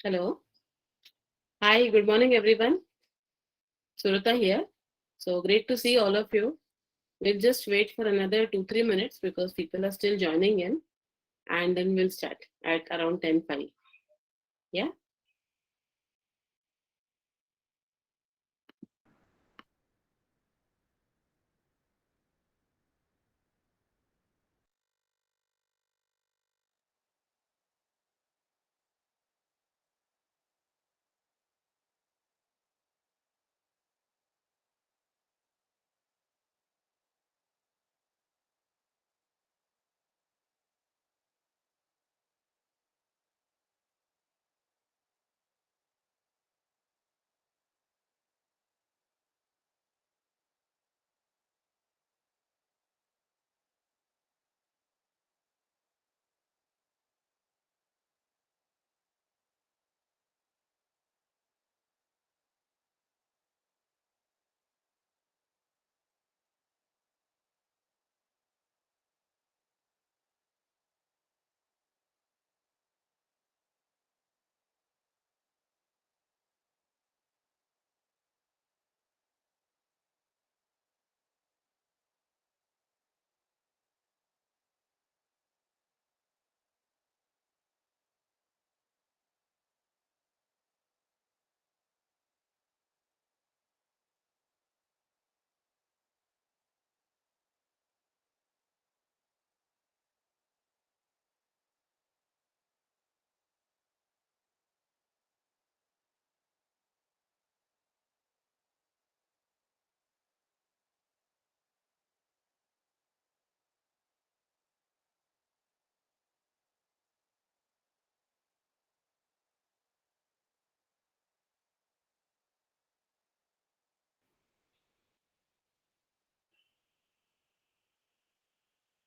Hello. Hi, good morning, everyone. Surata here. So great to see all of you. We'll just wait for another 2-3 minutes because people are still joining in, and then we'll start at around 10:05. Yeah.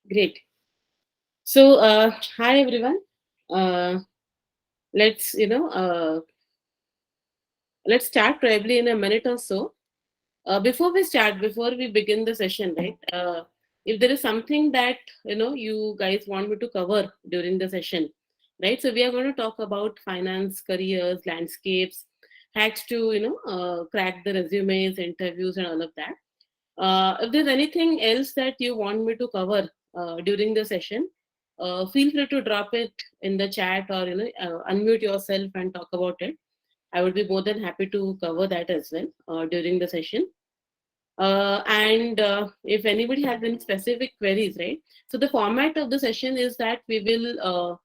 Great. So, hi everyone. Uh, let's let's start probably in a minute or so. Before we begin the session, right? If there is something that you guys want me to cover during the session, right? So we are going to talk about finance, careers, landscapes, hacks to crack the resumes, interviews, and all of that. If there's anything else that you want me to cover during the session, feel free to drop it in the chat or unmute yourself and talk about it. I would be more than happy to cover that as well during the session. And if anybody has any specific queries, right? So the format of the session is that we will,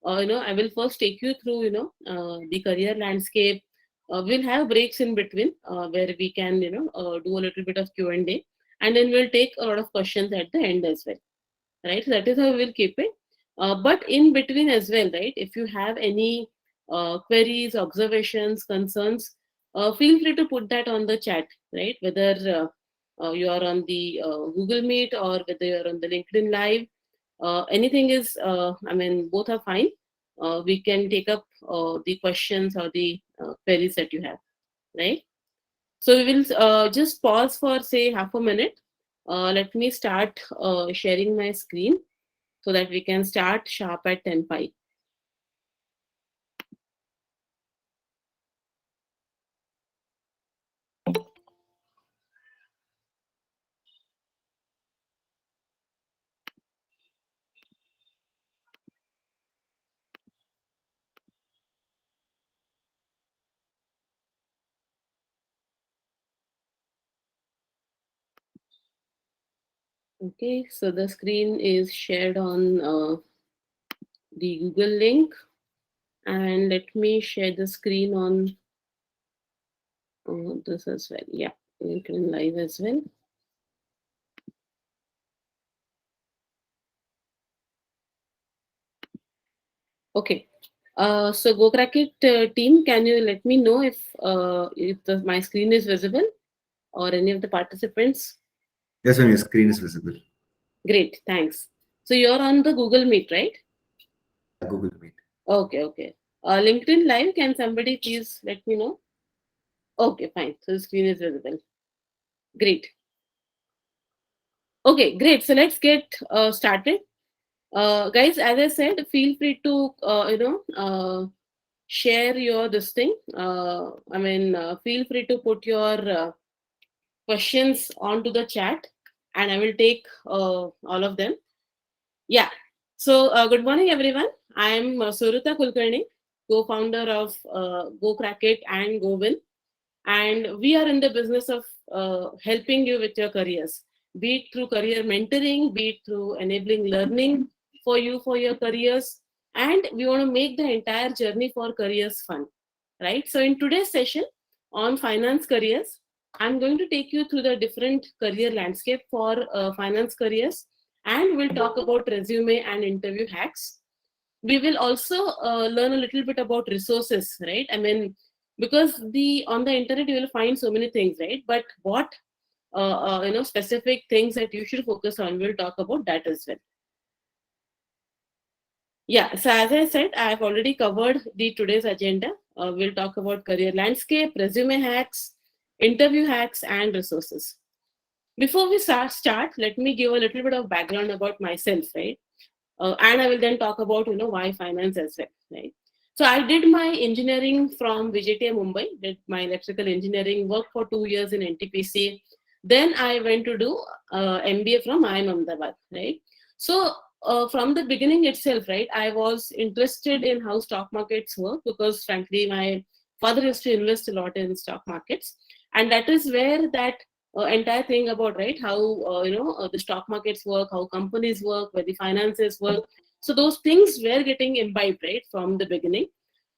I will first take you through, the career landscape. We'll have breaks in between where we can, do a little bit of Q&A, and then we'll take a lot of questions at the end as well, right? So that is how we will keep it. But in between as well, right? If you have any queries, observations, concerns, feel free to put that on the chat, right? Whether you are on the Google Meet or whether you're on the LinkedIn Live, anything is, both are fine. We can take up the questions or the queries that you have, right? So we will just pause for say half a minute. Let me start sharing my screen so that we can start sharp at 10:05. Okay, so the screen is shared on the Google link, and let me share the screen on this as well. Yeah, LinkedIn Live as well. Okay. So Go Crack It team, can you let me know if my screen is visible or any of the participants? Yes, ma'am, your screen is visible. Great, thanks. So you're on the Google Meet, right? Yeah, Google Meet. Okay, okay. LinkedIn Live, can somebody please let me know? Okay, fine. So the screen is visible. Great. Okay, great. So let's get started. Guys, as I said, feel free to, share your this thing. Feel free to put your questions onto the chat, and I will take all of them. Yeah. So, good morning, everyone. I am Surita Kulkarni, co-founder of Go Crack It and Go Win, and we are in the business of helping you with your careers, be it through career mentoring, be it through enabling learning for you for your careers, and we want to make the entire journey for careers fun, right? So in today's session on finance careers, I'm going to take you through the different career landscape for finance careers, and we'll talk about resume and interview hacks. We will also learn a little bit about resources, right? Because the on the internet you will find so many things, right? But what specific things that you should focus on, we'll talk about that as well. Yeah, so as I said, I've already covered the today's agenda. We'll talk about career landscape, resume hacks, interview hacks, and resources. Before we start, let me give a little bit of background about myself, right? And I will then talk about why finance as well, right? So I did my engineering from VJTI Mumbai, did my electrical engineering, worked for 2 years in NTPC. Then I went to do MBA from IIM Ahmedabad, right? So from the beginning itself, right, I was interested in how stock markets work because frankly my father used to invest a lot in stock markets, and that is where that entire thing about, right, how the stock markets work, how companies work, where the finances work. So those things were getting imbibed right from the beginning.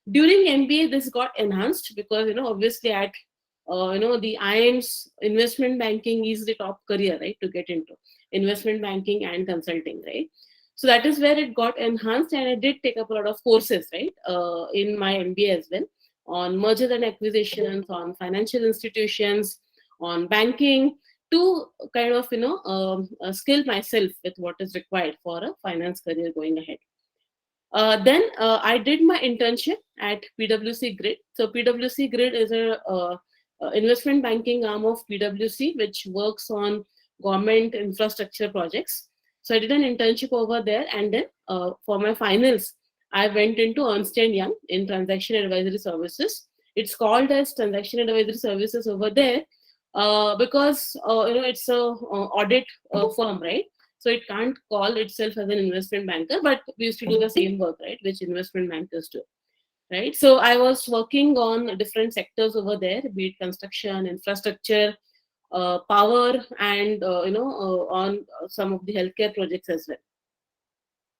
During MBA, this got enhanced because obviously at the IIM's investment banking is the top career, right, to get into investment banking and consulting, right. So that is where it got enhanced, and I did take up a lot of courses, right, in my MBA as well, on mergers and acquisitions, on financial institutions, on banking, to kind of skill myself with what is required for a finance career going ahead. Then I did my internship at PwC Grid. So PwC Grid is a investment banking arm of PwC, which works on government infrastructure projects. So I did an internship over there, and then for my finals, I went into Ernst and Young in transaction advisory services. It's called as transaction advisory services over there because it's a audit firm, right? So it can't call itself as an investment banker, but we used to do the same work, right, which investment bankers do, right? So I was working on different sectors over there, be it construction, infrastructure, power, and on some of the healthcare projects as well.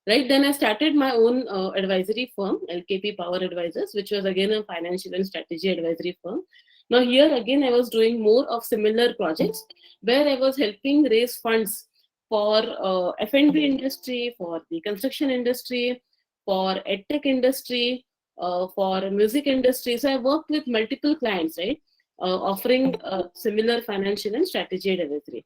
Right, then I started my own advisory firm, LKP Power Advisors, which was again a financial and strategy advisory firm. Now here again, I was doing more of similar projects where I was helping raise funds for F&B industry, for the construction industry, for edtech industry, for music industry. So I worked with multiple clients, right, offering similar financial and strategy advisory.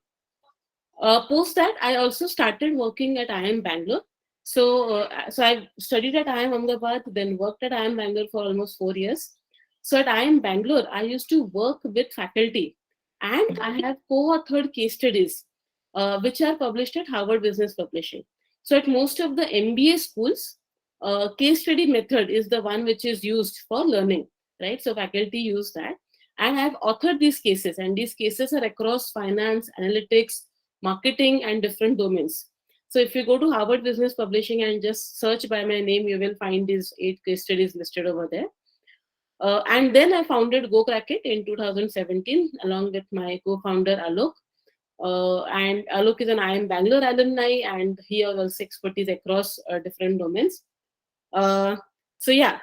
Post that, I also started working at IIM Bangalore. So I studied at IIM Ahmedabad, then worked at IIM Bangalore for almost 4 years. So at IIM Bangalore, I used to work with faculty, and I have co-authored case studies, which are published at Harvard Business Publishing. So at most of the MBA schools, case study method is the one which is used for learning, right? So faculty use that, and I've authored these cases, and these cases are across finance, analytics, marketing, and different domains. So if you go to Harvard Business Publishing and just search by my name, you will find these 8 case studies listed over there. And then I founded Go Crack It in 2017 along with my co-founder Alok. And Alok is an IIM Bangalore alumni, and he has also expertise across different domains. So yeah,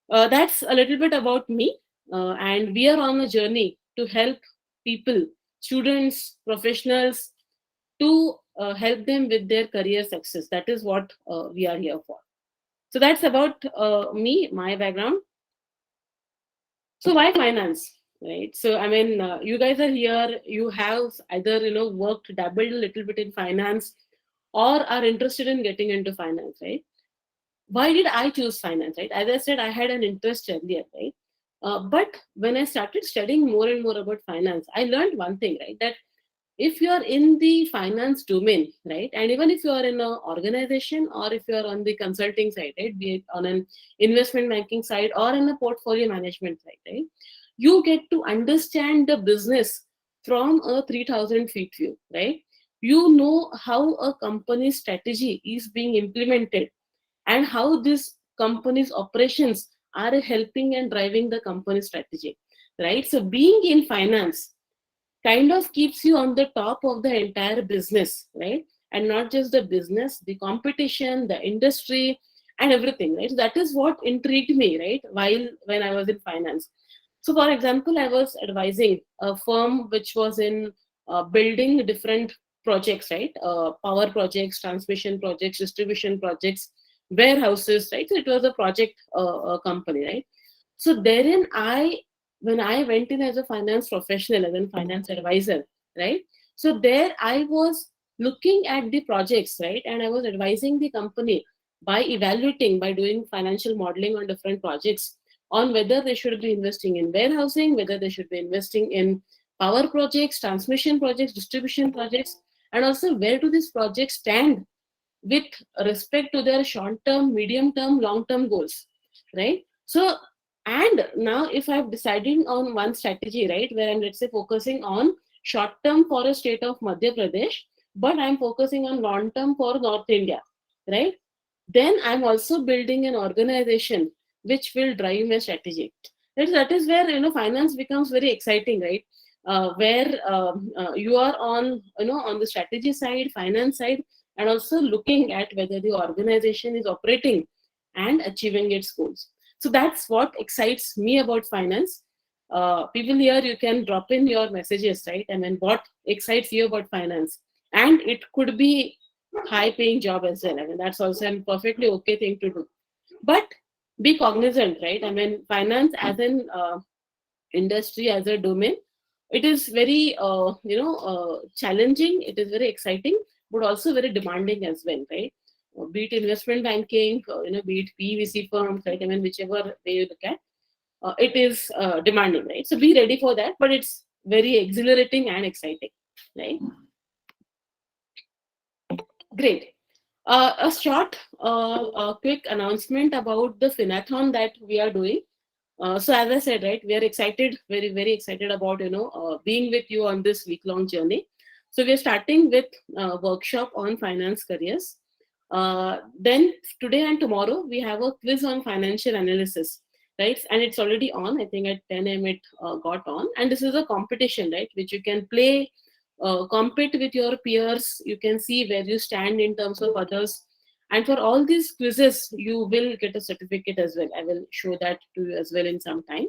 that's a little bit about me. And we are on a journey to help people, students, professionals, to help them with their career success. That is what we are here for. So that's about me, my background. So why finance, right? So you guys are here. You have either worked, dabbled a little bit in finance, or are interested in getting into finance, right? Why did I choose finance, right? As I said, I had an interest earlier, right? But when I started studying more and more about finance, I learned one thing, right? That if you are in the finance domain, right, and even if you are in an organization or if you are on the consulting side, right, be it on an investment banking side or in a portfolio management side, right, you get to understand the business from a 3000 feet view, right? You know how a company's strategy is being implemented and how this company's operations are helping and driving the company strategy, right? So being in finance kind of keeps you on the top of the entire business, right? And not just the business, the competition, the industry, and everything, right? That is what intrigued me, right? While when I was in finance. So, for example, I was advising a firm which was in building different projects, right? Power projects, transmission projects, distribution projects, warehouses, right? So it was a project company, right? So therein when I went in as a finance professional, as a finance advisor, right? So there I was looking at the projects, right? And I was advising the company by evaluating, by doing financial modeling on different projects on whether they should be investing in warehousing, whether they should be investing in power projects, transmission projects, distribution projects, and also where do these projects stand with respect to their short term, medium term, long term goals, right? So, and now if I'm deciding on one strategy, right, where I'm, let's say, focusing on short term for a state of Madhya Pradesh, but I'm focusing on long term for North India, right? Then I'm also building an organization which will drive my strategy. That is where, finance becomes very exciting, right? Where you are on, on the strategy side, finance side, and also looking at whether the organization is operating and achieving its goals. So that's what excites me about finance. People here, you can drop in your messages, right? I mean, what excites you about finance? And it could be high paying job as well. I mean, that's also a perfectly okay thing to do. But be cognizant, right? I mean, finance as an industry, as a domain, it is very, challenging. It is very exciting, but also very demanding as well, right? Be it investment banking, be it PVC firms, right? I mean, whichever way you look at, it is demanding, right? So be ready for that, but it's very exhilarating and exciting, right? Great. A short, quick announcement about the Finathon that we are doing. So as I said, right, we are excited, very, very excited about, being with you on this week-long journey. So we are starting with a workshop on finance careers. Then today and tomorrow, we have a quiz on financial analysis, right? And it's already on. I think at 10 a.m. it got on. And this is a competition, right, which you can play, compete with your peers. You can see where you stand in terms of others. And for all these quizzes, you will get a certificate as well. I will show that to you as well in some time.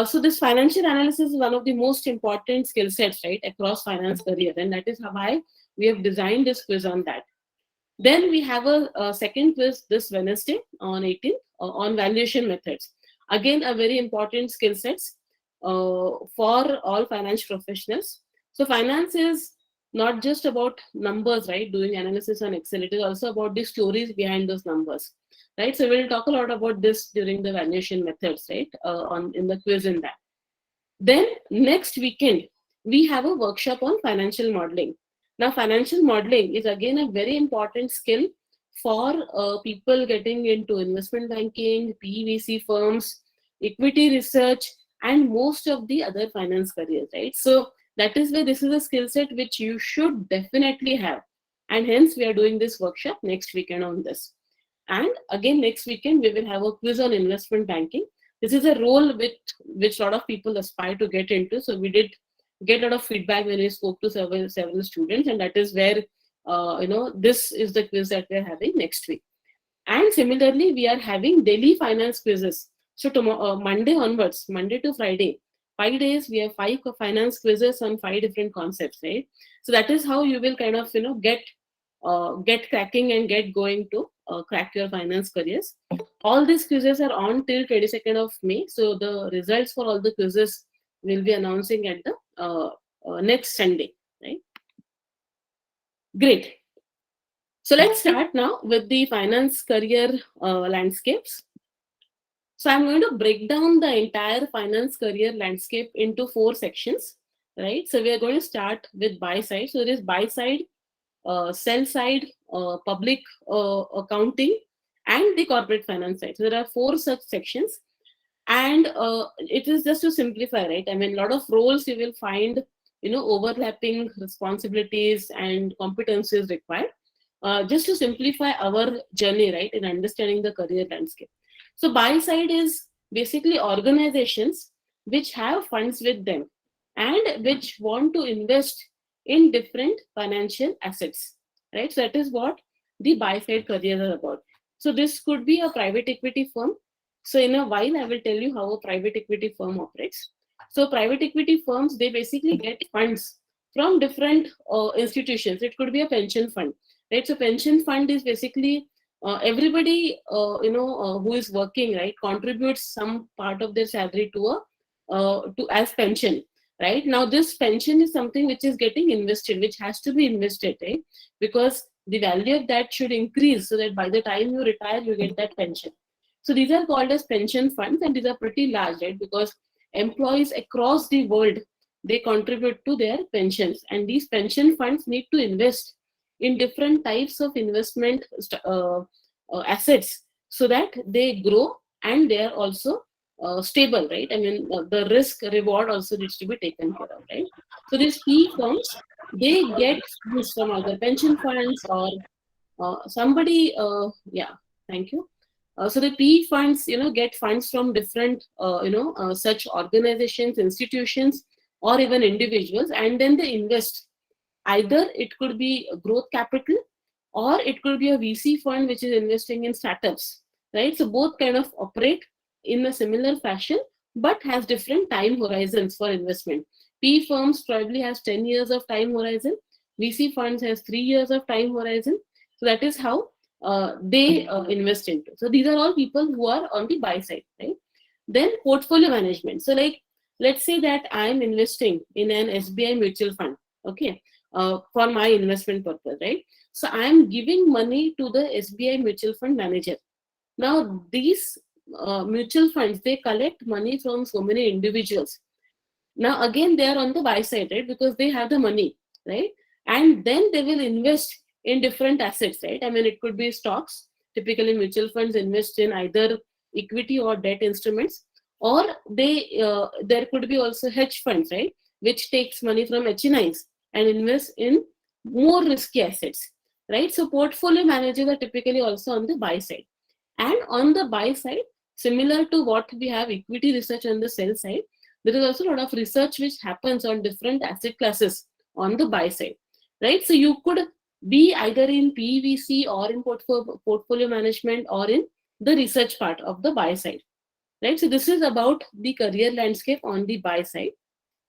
So this financial analysis is one of the most important skill sets, right, across finance career. And that is why we have designed this quiz on that. Then we have a second quiz this Wednesday on 18th on valuation methods. Again, a very important skill sets for all finance professionals. So finance is not just about numbers, right? Doing analysis on Excel. It is also about the stories behind those numbers, right? So we'll talk a lot about this during the valuation methods, right? On in the quiz in that. Then next weekend, we have a workshop on financial modeling. Now, financial modeling is again a very important skill for people getting into investment banking, PVC firms, equity research, and most of the other finance careers, right? So that is where this is a skill set which you should definitely have. And hence, we are doing this workshop next weekend on this. And again, next weekend, we will have a quiz on investment banking. This is a role which a lot of people aspire to get into. So we did get a lot of feedback when we spoke to several students, and that is where this is the quiz that we're having next week. And similarly, we are having daily finance quizzes. So tomorrow, Monday onwards, Monday to Friday, 5 days, we have 5 finance quizzes on 5 different concepts, right? So that is how you will kind of get cracking and get going to crack your finance careers. All these quizzes are on till 22nd of May. So the results for all the quizzes will be announcing at the next Sunday, right? Great. So let's start now with the finance career landscapes. So I'm going to break down the entire finance career landscape into 4 sections. right? So we are going to start with buy side. So there is buy side, sell side, public accounting, and the corporate finance side. So there are four such sections, and it is just to simplify, right? I mean, a lot of roles you will find, overlapping responsibilities and competencies required, just to simplify our journey, right, in understanding the career landscape. So buy side is basically organizations which have funds with them and which want to invest in different financial assets, right? So that is what the buy side careers are about. So this could be a private equity firm. So in a while, I will tell you how a private equity firm operates. So private equity firms, they basically get funds from different institutions. It could be a pension fund, right? So pension fund is basically everybody, who is working, right, contributes some part of their salary to to as pension, right? Now this pension is something which is getting invested, which has to be invested, right? Because the value of that should increase so that by the time you retire, you get that pension. So these are called as pension funds, and these are pretty large, right? Because employees across the world, they contribute to their pensions, and these pension funds need to invest in different types of investment assets so that they grow and they are also stable, right? I mean, the risk reward also needs to be taken care of, right? So these P firms, they get funds from either pension funds or somebody, yeah, thank you. So the PE funds, get funds from different, such organizations, institutions, or even individuals, and then they invest. Either it could be a growth capital, or it could be a VC fund which is investing in startups, right? So both kind of operate in a similar fashion, but has different time horizons for investment. PE firms probably has 10 years of time horizon. VC funds has 3 years of time horizon. So that is how they invest into. So these are all people who are on the buy side, right? Then portfolio management. So like, let's say that I am investing in an SBI mutual fund, okay, for my investment purpose, right? So I am giving money to the SBI mutual fund manager. Now these mutual funds, they collect money from so many individuals. Now again, they are on the buy side, right? Because they have the money, right? And then they will invest in different assets, right? I mean, it could be stocks. Typically, mutual funds invest in either equity or debt instruments, or they there could be also hedge funds, right? Which takes money from HNIs and invest in more risky assets, right? So portfolio managers are typically also on the buy side. And on the buy side, similar to what we have equity research on the sell side, there is also a lot of research which happens on different asset classes on the buy side, right? So you could be either in PVC or in portfolio management or in the research part of the buy side, right? So this is about the career landscape on the buy side.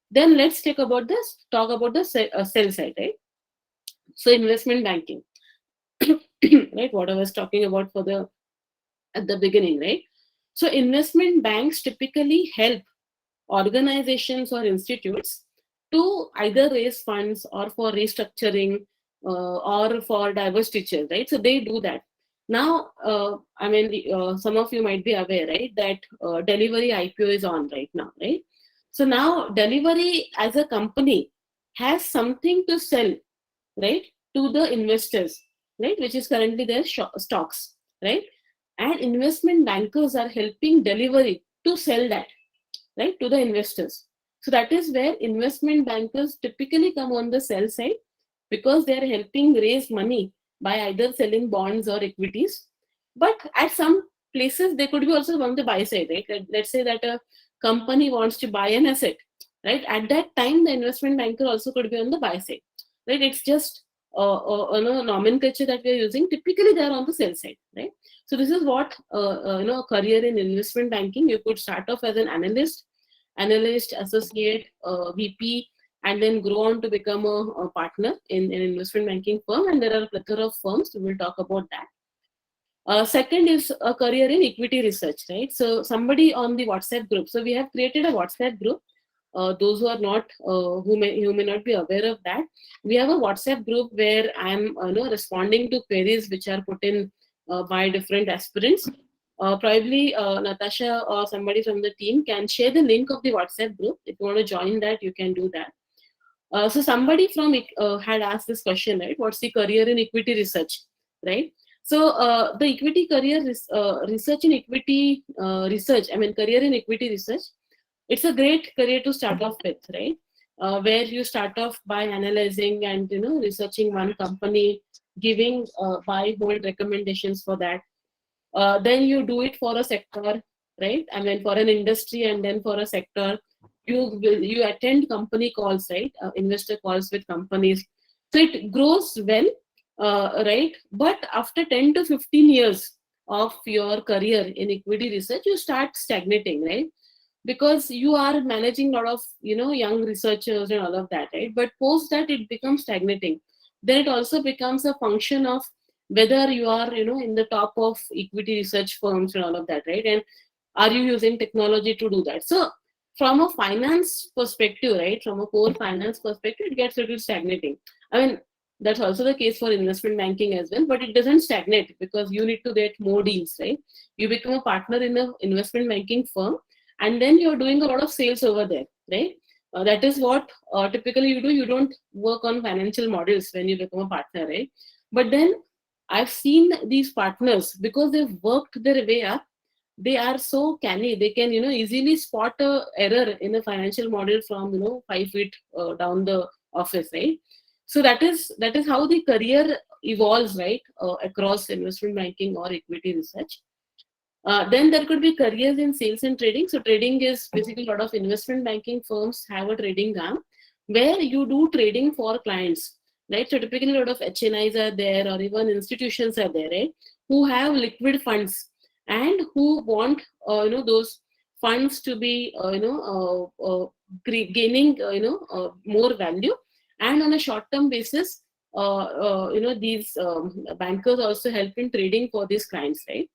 Then let's talk about the sell side, right? So investment banking, right? What I was talking about for the at the beginning, right? So investment banks typically help organizations or institutes to either raise funds or for restructuring or for divestitures, right? So they do that. Now, I mean, some of you might be aware, right, that Delivery IPO is on right now, right? So now Delivery as a company has something to sell, right, to the investors, right, which is currently their stocks, right? And investment bankers are helping Delivery to sell that, right, to the investors. So that is where investment bankers typically come on the sell side, because they are helping raise money by either selling bonds or equities. But at some places, they could be also on the buy side, right? Let's say that a company wants to buy an asset, right? At that time, the investment banker also could be on the buy side, right? It's just nomenclature that we are using. Typically, they are on the sell side, right? So this is what a career in investment banking. You could start off as an analyst, associate, VP, and then grow on to become a partner in an investment banking firm. And there are a plethora of firms. So we'll talk about that. Second is a career in equity research, right? So somebody on the WhatsApp group. So we have created a WhatsApp group. Those who are not, who may not be aware of that, we have a WhatsApp group where I'm responding to queries which are put in by different aspirants. Probably Natasha or somebody from the team can share the link of the WhatsApp group. If you want to join that, you can do that. So somebody from had asked this question, right? What's the career in equity research, right? So the equity career research in equity research, I mean career in equity research, it's a great career to start off with, right? Where you start off by analyzing and researching one company, giving buy hold recommendations for that. Then you do it for a sector, right? I mean for an industry, and then for a sector you attend company calls, right? Investor calls with companies, so it grows well, right? But after 10 to 15 years of your career in equity research, you start stagnating, right? Because you are managing a lot of young researchers and all of that, right? But post that it becomes stagnating. Then it also becomes a function of whether you are in the top of equity research firms and all of that, right? And are you using technology to do that? So from a finance perspective, right, from a core finance perspective, it gets a little stagnating. I mean, that's also the case for investment banking as well, but it doesn't stagnate because you need to get more deals, right? You become a partner in an investment banking firm, and then you're doing a lot of sales over there, right? That is what typically you do. You don't work on financial models when you become a partner, right? But then I've seen these partners, because they've worked their way up, they are so canny. They can easily spot a error in a financial model from 5 feet down the office, right? So that is how the career evolves, right? Across investment banking or equity research. Then there could be careers in sales and trading. So trading is basically a lot of investment banking firms have a trading arm where you do trading for clients, right? So typically a lot of HNIs are there, or even institutions are there, right? Who have liquid funds and who want those funds to be gaining more value, and on a short term basis, these bankers also help in trading for these clients, right?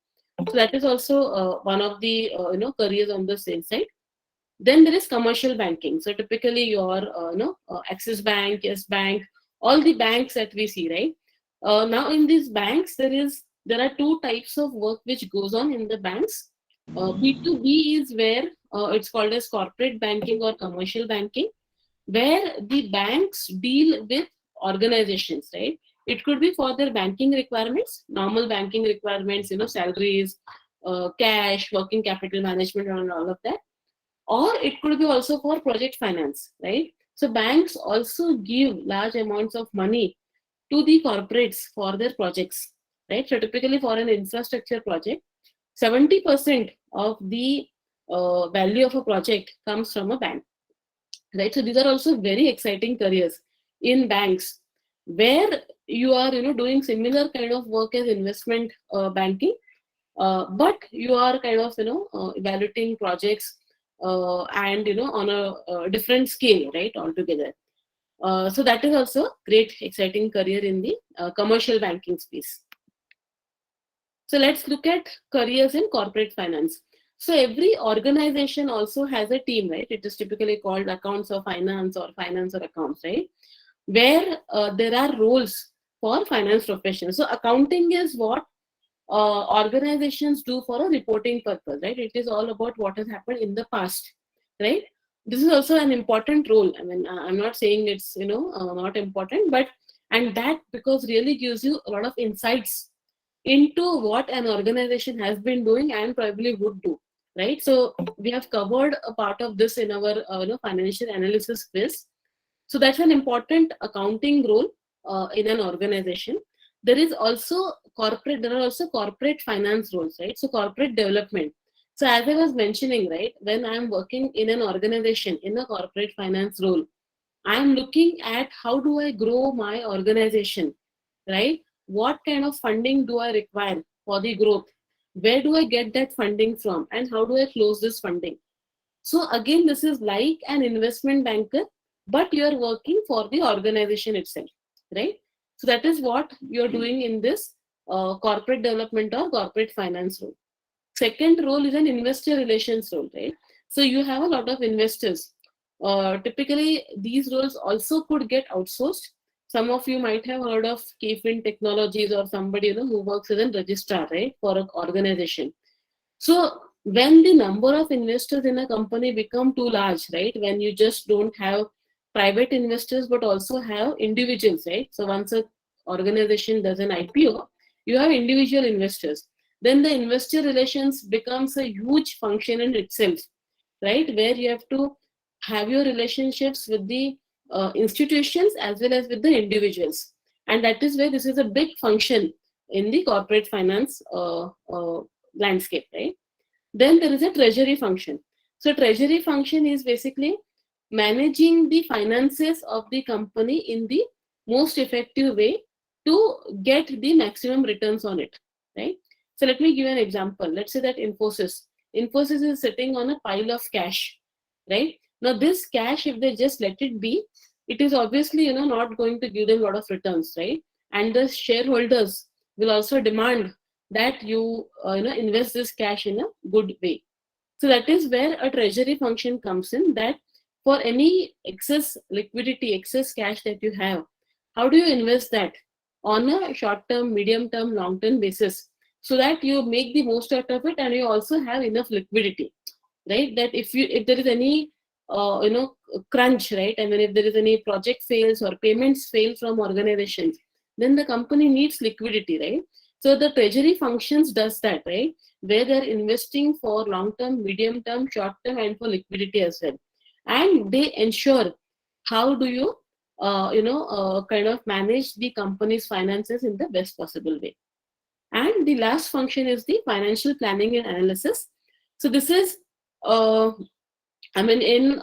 So that is also one of the careers on the sales side. Then there is commercial banking. So typically your Axis Bank, Yes Bank, all the banks that we see, right? Now in these banks there are two types of work which goes on in the banks. B2B is where it's called as corporate banking or commercial banking, where the banks deal with organizations, right? It could be for their banking requirements, normal banking requirements, salaries, cash, working capital management, and all of that. Or it could be also for project finance, right? So banks also give large amounts of money to the corporates for their projects, right? So typically for an infrastructure project, 70% of the value of a project comes from a bank, right? So these are also very exciting careers in banks, where you are doing similar kind of work as investment banking, but you are kind of evaluating projects, and on a different scale, right, altogether. So that is also great exciting career in the commercial banking space. So let's look at careers in corporate finance. So every organization also has a team, right? It is typically called accounts or finance or accounts, right? Where there are roles for finance professionals. So accounting is what organizations do for a reporting purpose, right? It is all about what has happened in the past, right? This is also an important role. I mean, I'm not saying it's not important, but and that because really gives you a lot of insights into what an organization has been doing and probably would do, right? So we have covered a part of this in our financial analysis quiz. So that's an important accounting role in an organization. There are also corporate finance roles, right? So corporate development. So as I was mentioning, right, when I'm working in an organization in a corporate finance role, I'm looking at how do I grow my organization, right? What kind of funding do I require for the growth? Where do I get that funding from? And how do I close this funding? So again, this is like an investment banker, but you're working for the organization itself, right? So that is what you're doing in this corporate development or corporate finance role. Second role is an investor relations role, right? So you have a lot of investors. Typically, these roles also could get outsourced. Some of you might have heard of KFIN Technologies, or somebody who works as a registrar, right, for an organization. So when the number of investors in a company become too large, right, when you just don't have private investors, but also have individuals, right? So once a organization does an IPO, you have individual investors. Then the investor relations becomes a huge function in itself, right? Where you have to have your relationships with the institutions as well as with the individuals. And that is where this is a big function in the corporate finance landscape, right? Then there is a treasury function. So treasury function is basically managing the finances of the company in the most effective way to get the maximum returns on it, right? So let me give an example. Let's say that Infosys is sitting on a pile of cash, right? Now this cash, if they just let it be, it is obviously not going to give them a lot of returns, right? And the shareholders will also demand that you invest this cash in a good way. So that is where a treasury function comes in, that for any excess liquidity, excess cash that you have, how do you invest that on a short term, medium term, long term basis, so that you make the most out of it and you also have enough liquidity, right? That if there is any crunch, right? I mean, if there is any project fails or payments fail from organizations, then the company needs liquidity, right? So the treasury functions does that, right? Where they're investing for long term, medium term, short term, and for liquidity as well. And they ensure how do you kind of manage the company's finances in the best possible way. And the last function is the financial planning and analysis. So this is in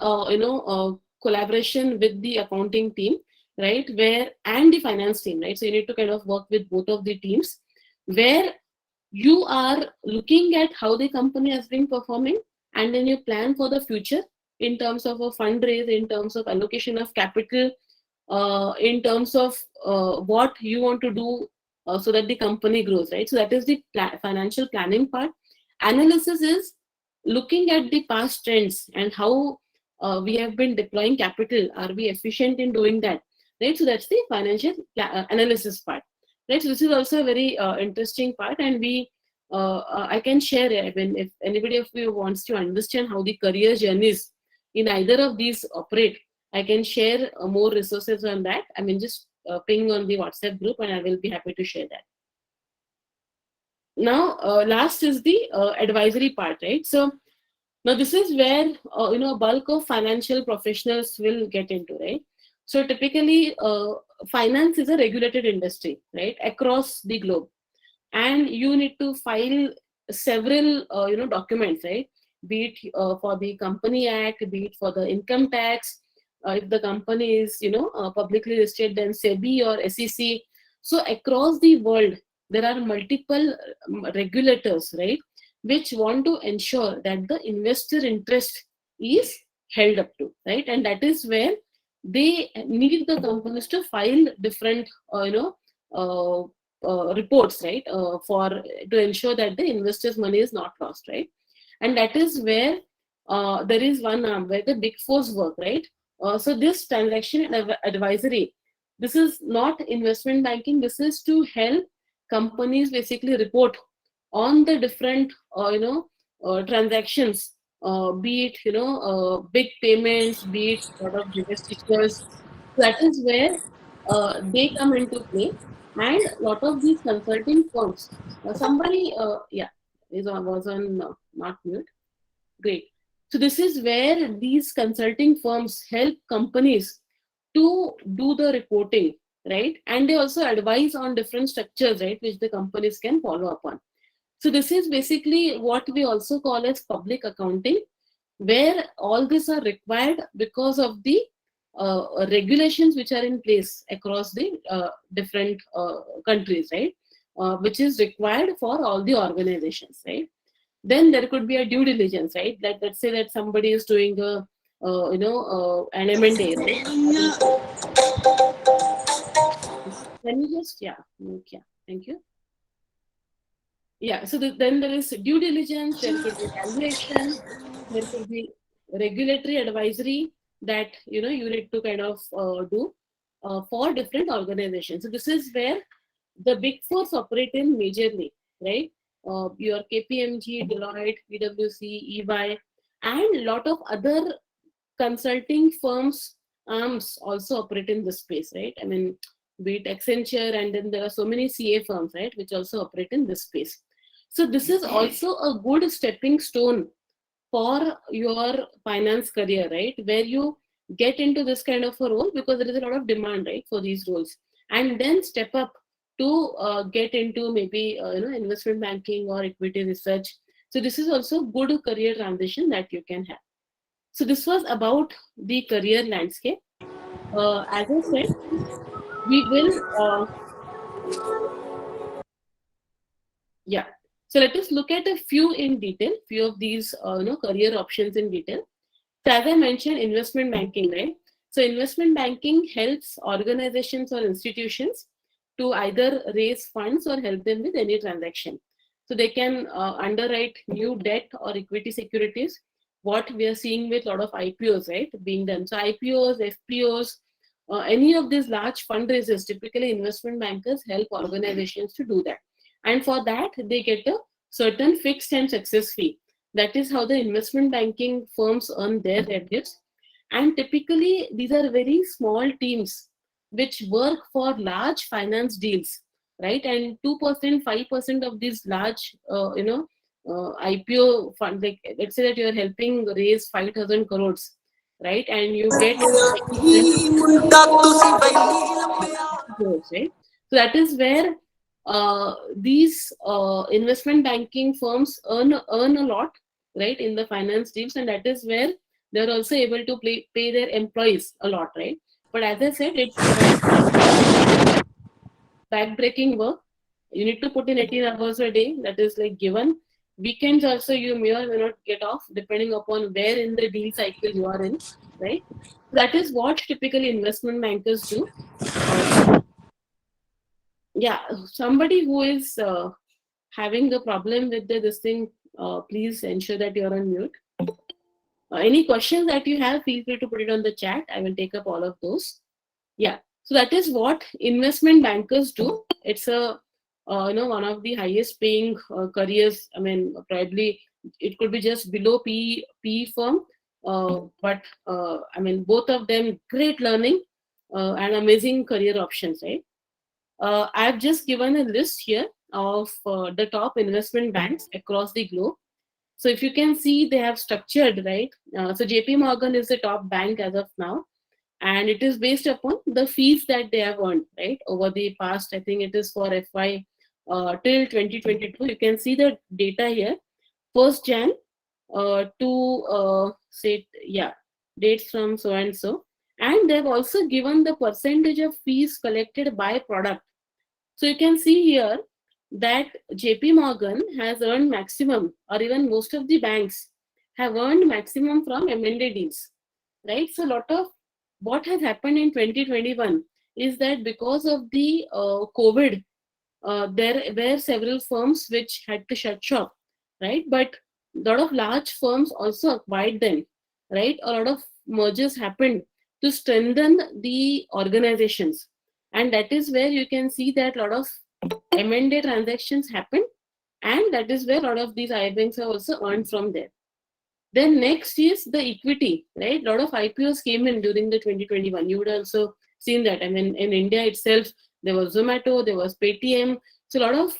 collaboration with the accounting team, right? Where and the finance team, right? So you need to kind of work with both of the teams, where you are looking at how the company has been performing, and then you plan for the future in terms of a fundraise, in terms of allocation of capital, in terms of what you want to do so that the company grows, right? So that is the financial planning part. Analysis is looking at the past trends and how we have been deploying capital. Are we efficient in doing that, right? So that's the financial analysis part, right? So this is also a very interesting part, and I can share. I mean, if anybody of you wants to understand how the career journeys in either of these operate, I can share more resources on that. I mean, just ping on the WhatsApp group, and I will be happy to share that. Now, last is the advisory part, right? So now this is where bulk of financial professionals will get into, right? So typically, finance is a regulated industry, right, across the globe, and you need to file several documents, right? Be it for the Company Act, be it for the income tax. If the company is publicly listed, then SEBI or SEC. So across the world, there are multiple regulators, right, which want to ensure that the investor interest is held up to, right? And that is where they need the companies to file different reports, right, for to ensure that the investors money is not lost, right? And that is where there is one arm where the big fours work, right? So this transaction advisory, this is not investment banking. This is to help companies basically report on the different transactions, be it big payments, be it sort of divestitures. That is where they come into play. And a lot of these consulting firms, somebody was on not mute. Great. So this is where these consulting firms help companies to do the reporting, right? And they also advise on different structures, right, which the companies can follow up on. So this is basically what we also call as public accounting, where all these are required because of the regulations which are in place across the different countries, right? Which is required for all the organizations, right? Then there could be a due diligence, right? Like, let's say that somebody is doing a an M&A, right? Can you just thank you. Yeah, so then there is due diligence, there could be valuation, there could be regulatory advisory that you need to kind of do for different organizations. So this is where the big fours operate in majorly, right? Your KPMG, Deloitte, PwC, EY, and a lot of other consulting firms arms also operate in this space, right? I mean, be it Accenture, and then there are so many CA firms, right, which also operate in this space. So this is also a good stepping stone for your finance career, right, where you get into this kind of a role because there is a lot of demand, right, for these roles, and then step up to get into maybe investment banking or equity research. So this is also good career transition that you can have. So this was about the career landscape. As I said, we will yeah. So let us look at a few in detail, few of these career options in detail. So as I mentioned, investment banking, right? So investment banking helps organizations or institutions to either raise funds or help them with any transaction. So they can underwrite new debt or equity securities. What we are seeing with a lot of IPOs, right, being done. So IPOs, FPOs, any of these large fundraisers, typically investment bankers help organizations to do that. And for that, they get a certain fixed and success fee. That is how the investment banking firms earn their revenues. And typically, these are very small teams which work for large finance deals, right? And 2%, 5% of these large, IPO fund, like let's say that you're helping raise 5,000 crores, right? And you get 5% crores, right? So that is where these investment banking firms earn a lot, right, in the finance deals, and that is where they're also able to pay their employees a lot, right? But as I said, it's backbreaking work. You need to put in 18 hours a day. That is like given. Weekends also you may or may not get off depending upon where in the deal cycle you are in, right? That is what typically investment bankers do. Yeah, somebody who is having a problem with this thing, please ensure that you're on mute. Any questions that you have, feel free to put it on the chat. I will take up all of those. Yeah, so that is what investment bankers do. It's a one of the highest paying careers. I mean, probably it could be just below PE firm, but I mean, both of them great learning and amazing career options, right? I've just given a list here of the top investment banks across the globe. So if you can see, they have structured, right? So JP Morgan is the top bank as of now, and it is based upon the fees that they have earned, right, over the past. I think it is for FY till 2022. You can see the data here. First Jan to say, yeah, dates from so and so, and they've also given the percentage of fees collected by product. So you can see here that JP Morgan has earned maximum, or even most of the banks have earned maximum from M&A deals, right? So a lot of what has happened in 2021 is that because of the COVID, there were several firms which had to shut shop, right? But a lot of large firms also acquired them, right? A lot of mergers happened to strengthen the organizations, and that is where you can see that a lot of M&A transactions happen, and that is where a lot of these IBanks have also earned from there. Then next is the equity, right? A lot of IPOs came in during the 2021. You would also seen that. I mean, in India itself, there was Zomato, there was Paytm. So a lot of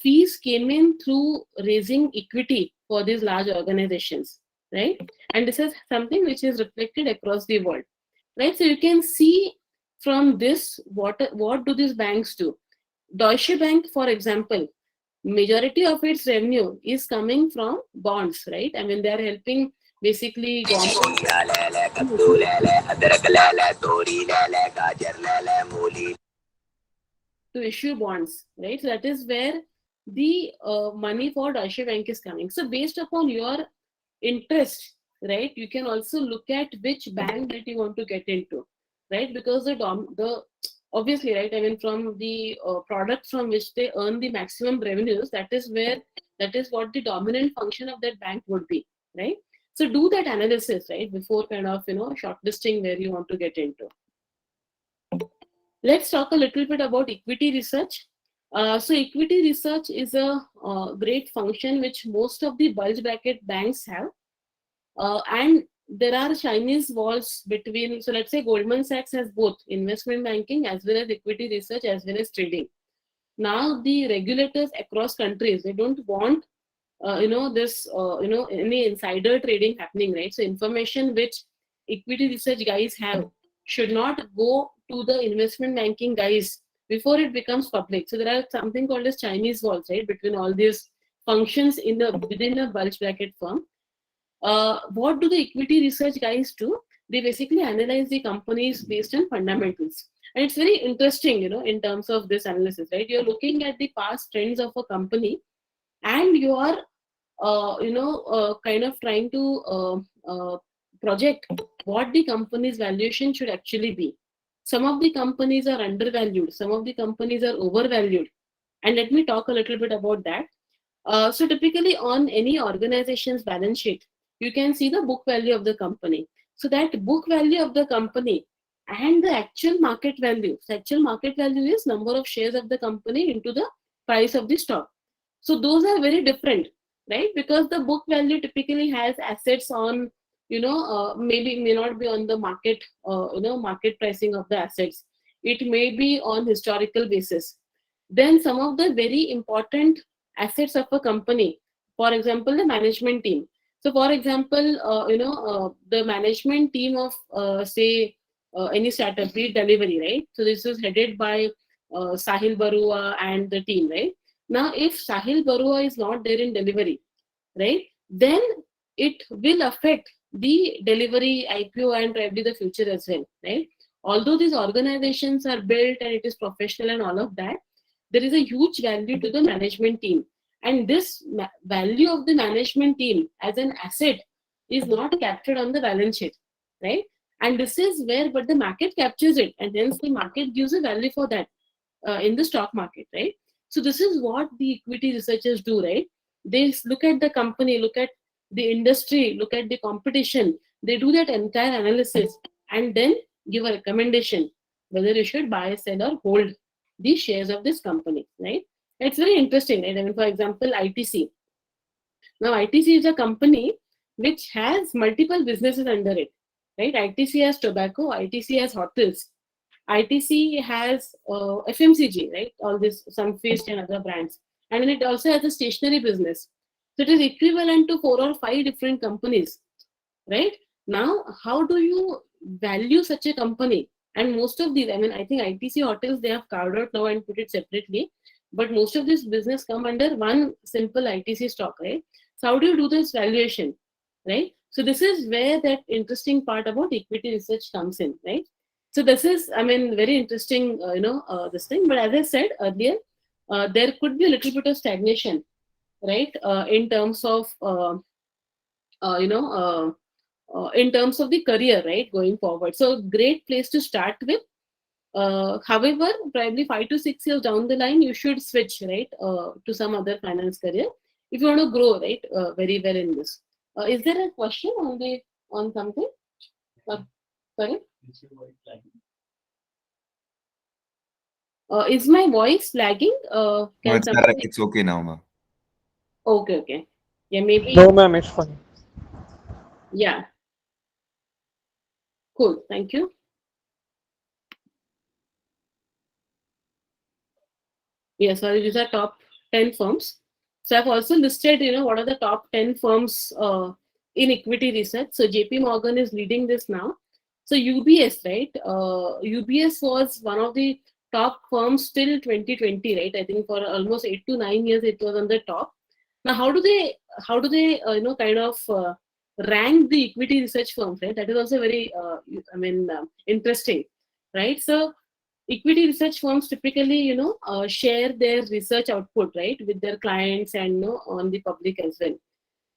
fees came in through raising equity for these large organizations, right? And this is something which is reflected across the world, right? So you can see from this what do these banks do. Deutsche Bank, for example, majority of its revenue is coming from bonds, right? I mean, they are helping basically government to issue bonds, right? So that is where the money for Deutsche Bank is coming. So based upon your interest, right, you can also look at which bank that you want to get into, right? Because the obviously, right, I mean, from the product from which they earn the maximum revenues, that is what the dominant function of that bank would be, right? So do that analysis, right, before kind of shortlisting where you want to get into. Let's talk a little bit about equity research. So equity research is a great function which most of the bulge bracket banks have. And there are Chinese walls between, so let's say Goldman Sachs has both investment banking as well as equity research as well as trading. Now the regulators across countries, they don't want this any insider trading happening, right? So information which equity research guys have should not go to the investment banking guys before it becomes public. So there are something called as Chinese walls, right, between all these functions in the within a bulge bracket firm. What do the equity research guys do? They basically analyze the companies based on fundamentals. And it's very interesting, in terms of this analysis, right? You're looking at the past trends of a company, and you are, kind of trying to project what the company's valuation should actually be. Some of the companies are undervalued, some of the companies are overvalued. And let me talk a little bit about that. So typically on any organization's balance sheet, you can see the book value of the company. So that book value of the company and the actual market value. So actual market value is number of shares of the company into the price of the stock. So those are very different, right? Because the book value typically has assets on, maybe may not be on the market, market pricing of the assets. It may be on historical basis. Then some of the very important assets of a company, for example the management team. So for example, the management team of say any startup, be it delivery, right? So this is headed by Sahil Barua and the team, right? Now if Sahil Barua is not there in delivery, right, then it will affect the delivery, IPO, and probably the future as well, right? Although these organizations are built and it is professional and all of that, there is a huge value to the management team. And this value of the management team as an asset is not captured on the balance sheet, right? And this is where, but the market captures it, and hence the market gives a value for that in the stock market, right? So this is what the equity researchers do, right? They look at the company, look at the industry, look at the competition. They do that entire analysis and then give a recommendation whether you should buy, sell, or hold the shares of this company, right? It's very interesting, right? I mean, for example, ITC. Now, ITC is a company which has multiple businesses under it, right? ITC has tobacco, ITC has hotels, ITC has FMCG, right? All this Sunfeast and other brands, and then it also has a stationery business. So it is equivalent to 4 or 5 different companies, right? Now, how do you value such a company? And most of these, I mean, I think ITC hotels, they have carved out now and put it separately, but most of this business come under one simple ITC stock, right? So how do you do this valuation, right? So this is where that interesting part about equity research comes in, right? So this is, I mean, very interesting, this thing. But as I said earlier, there could be a little bit of stagnation, right? In terms of, you know, in terms of the career, right, going forward. So great place to start with. However, probably 5 to 6 years down the line, you should switch, right, to some other finance career if you want to grow, right, very well in this. Is there a question on something? Sorry. Is my voice lagging? No, Can it's correct. somebody? It's okay now, ma'am. Okay, okay. Yeah, maybe. No, ma'am, it's fine. Yeah, cool. Thank you. Yeah, sorry, these are top 10 firms. So I've also listed, what are the top 10 firms in equity research. So JP Morgan is leading this now. So UBS, right? UBS was one of the top firms till 2020, right? I think for almost 8 to 9 years it was on the top. Now, how do they kind of rank the equity research firms, right? That is also very, interesting, right? So equity research firms typically, share their research output, right, with their clients and, on the public as well.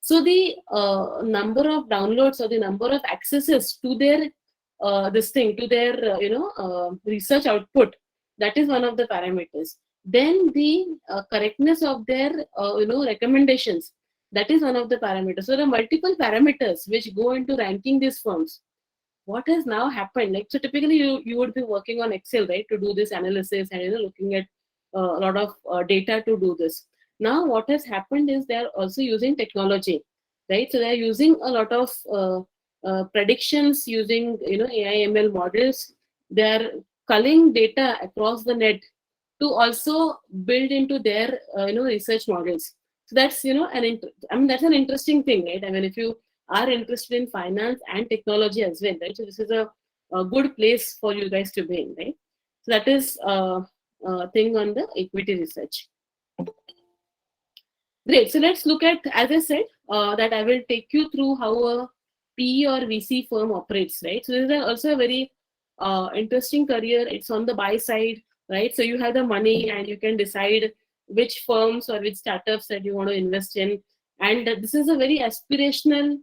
So the number of downloads or the number of accesses to their this thing to their research output, that is one of the parameters. Then the correctness of their recommendations, that is one of the parameters. So there are multiple parameters which go into ranking these firms. What has now happened, like, so typically you would be working on Excel, right, to do this analysis and looking at a lot of data to do this. Now what has happened is they are also using technology, right? So they are using a lot of predictions using AI ML models. They're culling data across the net to also build into their research models. So that's that's an interesting thing, right? I mean, if you are interested in finance and technology as well, right? So this is a good place for you guys to be in, right? So that is a thing on the equity research. Great. So let's look at, as I said, that I will take you through how a PE or VC firm operates, right? So this is also a very interesting career. It's on the buy side, right? So you have the money and you can decide which firms or which startups that you want to invest in. And this is a very aspirational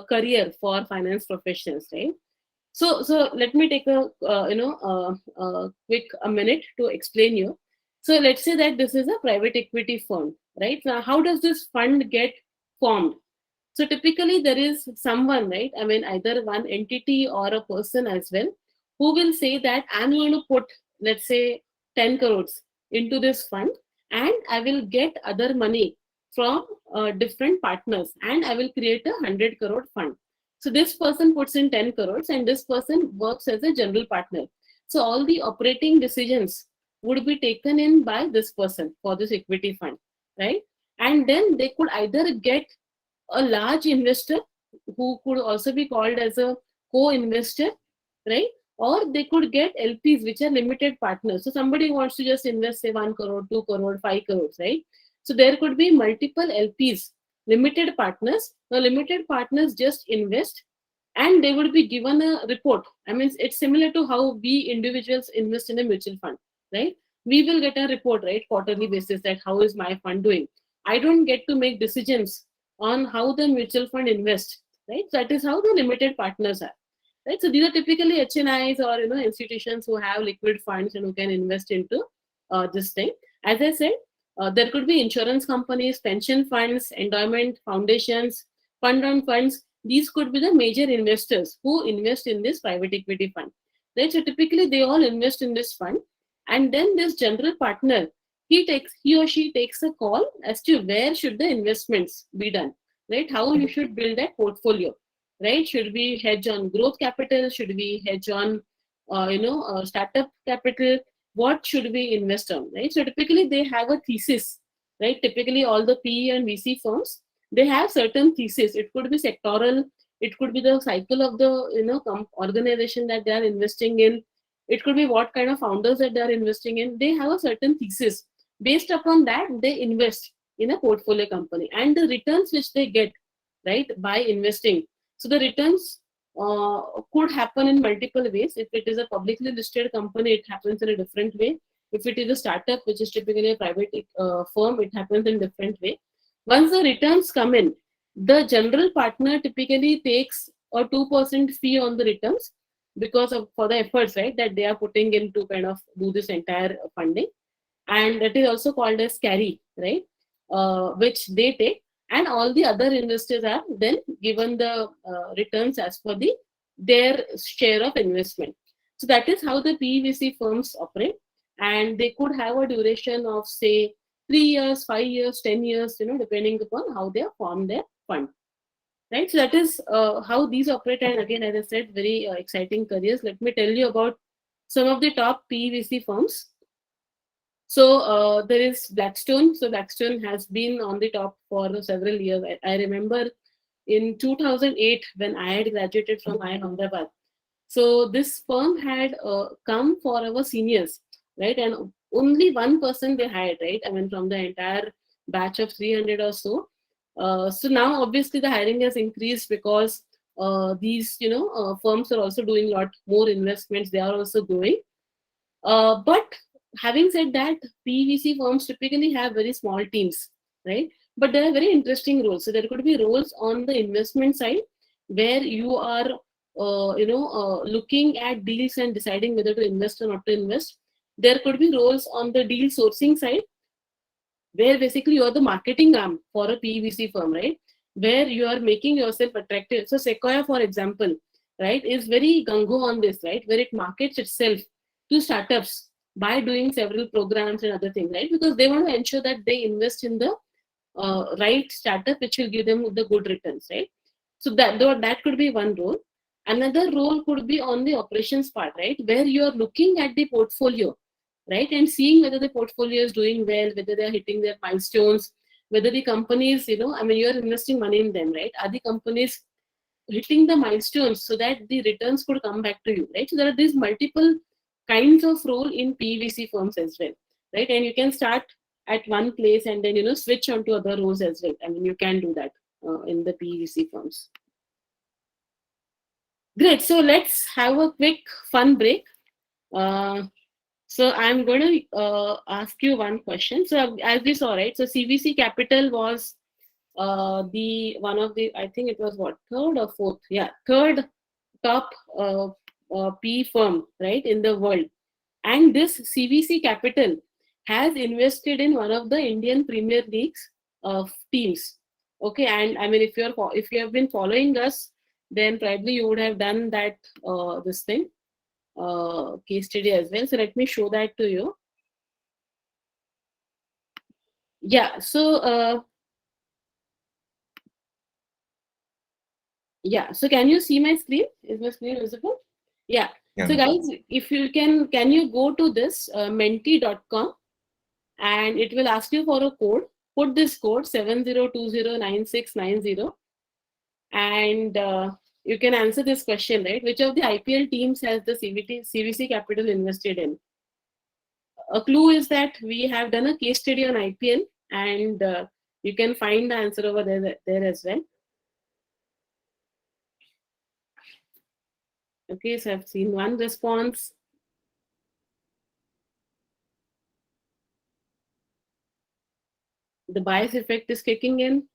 career for finance professionals, right? So let me take a quick a minute to explain you. So let's say that this is a private equity fund, right? Now, how does this fund get formed? So typically there is someone, right? I mean, either one entity or a person as well, who will say that I'm going to put, let's say, 10 crores into this fund, and I will get other money from different partners, and I will create a 100 crore fund. So this person puts in 10 crores and this person works as a general partner. So all the operating decisions would be taken in by this person for this equity fund, right? And then they could either get a large investor who could also be called as a co-investor, right? Or they could get LPs, which are limited partners. So somebody wants to just invest, say, 1 crore, 2 crore, 5 crores, right? So there could be multiple LPs, limited partners. Now, limited partners just invest and they would be given a report. I mean, it's similar to how we individuals invest in a mutual fund, right? We will get a report, right, quarterly basis, that how is my fund doing. I don't get to make decisions on how the mutual fund invests, right? That is how the limited partners are, right? So these are typically HNIs or institutions who have liquid funds and who can invest into this thing. As I said, there could be insurance companies, pension funds, endowment foundations, fund on funds. These could be the major investors who invest in this private equity fund, right? So typically they all invest in this fund, and then this general partner, he or she takes a call as to where should the investments be done, right? How you should build that portfolio, right? Should we hedge on growth capital? Should we hedge on startup capital? What should we invest on, right? So typically they have a thesis, right? Typically all the PE and VC firms, they have certain thesis. It could be sectoral, it could be the cycle of the organization that they are investing in, it could be what kind of founders that they are investing in. They have a certain thesis. Based upon that, they invest in a portfolio company, and the returns which they get, right, by investing. So the returns could happen in multiple ways. If it is a publicly listed company, it happens in a different way. If it is a startup, which is typically a private firm, it happens in a different way. Once the returns come in, the general partner typically takes a 2% fee on the returns, because of for the efforts, right, that they are putting in to kind of do this entire funding. And that is also called as carry, right, which they take, and all the other investors are then given the returns as per their share of investment. So that is how the PVC firms operate, and they could have a duration of, say, 3 years, 5 years, 10 years, depending upon how they form their fund, right? So that is how these operate. And again, as I said, very exciting careers. Let me tell you about some of the top PVC firms. So there is Blackstone. So Blackstone has been on the top for several years. I remember in 2008 when I had graduated from IIM Ahmedabad. So this firm had come for our seniors, right? And only one person they hired, right? I mean, from the entire batch of 300 or so. So now obviously the hiring has increased because these firms are also doing a lot more investments. They are also growing. But having said that, PVC firms typically have very small teams, right? But there are very interesting roles. So there could be roles on the investment side where you are, looking at deals and deciding whether to invest or not to invest. There could be roles on the deal sourcing side where basically you are the marketing arm for a PVC firm, right? Where you are making yourself attractive. So Sequoia, for example, right, is very gung-ho on this, right? Where it markets itself to startups by doing several programs and other things, right? Because they want to ensure that they invest in the right startup which will give them the good returns, right? So that could be one role. Another role could be on the operations part, right, where you are looking at the portfolio, right, and seeing whether the portfolio is doing well, whether they are hitting their milestones, whether the companies, I mean, you are investing money in them, right? Are the companies hitting the milestones so that the returns could come back to you, right? So there are these multiple kinds of role in PVC firms as well, right? And you can start at one place and then switch on to other roles as well. I mean, you can do that in the PVC firms. Great. So let's have a quick fun break. So I'm going to ask you one question. So as we saw, right? So CVC Capital was the one of the, I think it was what, third or fourth? Yeah, third top P firm, right, in the world. And this CVC Capital has invested in one of the Indian Premier Leagues teams. Okay, and I mean, if you have been following us, then probably you would have done that this thing case study as well. So let me show that to you. Yeah. So yeah. So can you see my screen? Is my screen visible? Yeah. Yeah. So guys, if you can you go to this menti.com, and it will ask you for a code. Put this code 70209690, and you can answer this question, right? Which of the IPL teams has the CVC Capital invested in? A clue is that we have done a case study on IPL, and you can find the answer over there as well. Okay, so I've seen one response. The bias effect is kicking in.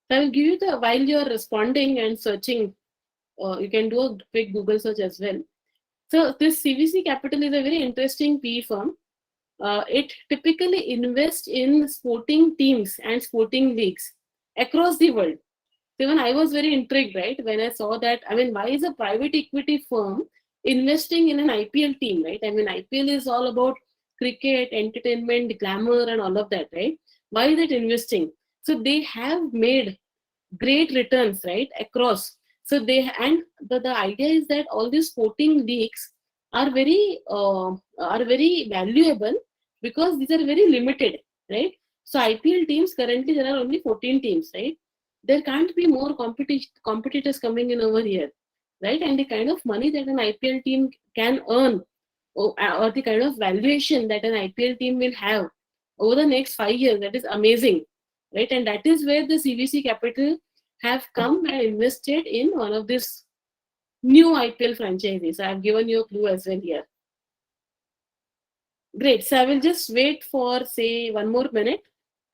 So I'll give you while you're responding and searching, you can do a quick Google search as well. So this CVC Capital is a very interesting PE firm. It typically invests in sporting teams and sporting leagues across the world. So even I was very intrigued, right, when I saw that. I mean, why is a private equity firm investing in an IPL team, right? I mean, IPL is all about cricket, entertainment, glamour, and all of that, right? Why is it investing? So they have made great returns, right, across. So the idea is that all these sporting leagues are very valuable because these are very limited, right? So IPL teams, currently there are only 14 teams, right? There can't be more competitors coming in over here, right? And the kind of money that an IPL team can earn, or the kind of valuation that an IPL team will have over the next 5 years, that is amazing, right? And that is where the CVC Capital have come and invested in one of these new IPL franchises. I've given you a clue as well here. Great. So I will just wait for, say, 1 more minute,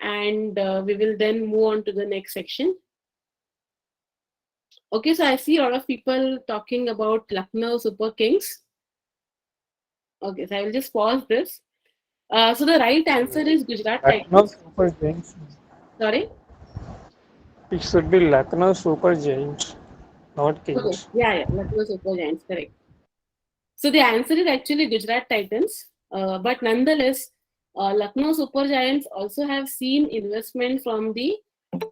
and we will then move on to the next section. Okay, so I see a lot of people talking about Lucknow Super Kings. Okay, so I will just pause this. So the right answer is Gujarat Lucknow Titans. Super Giants. Sorry? It should be Lucknow Super Giants, not Okay, Kings. yeah, Lucknow Super Giants, correct. So the answer is actually Gujarat Titans, but nonetheless, Lucknow Super Giants also have seen investment from the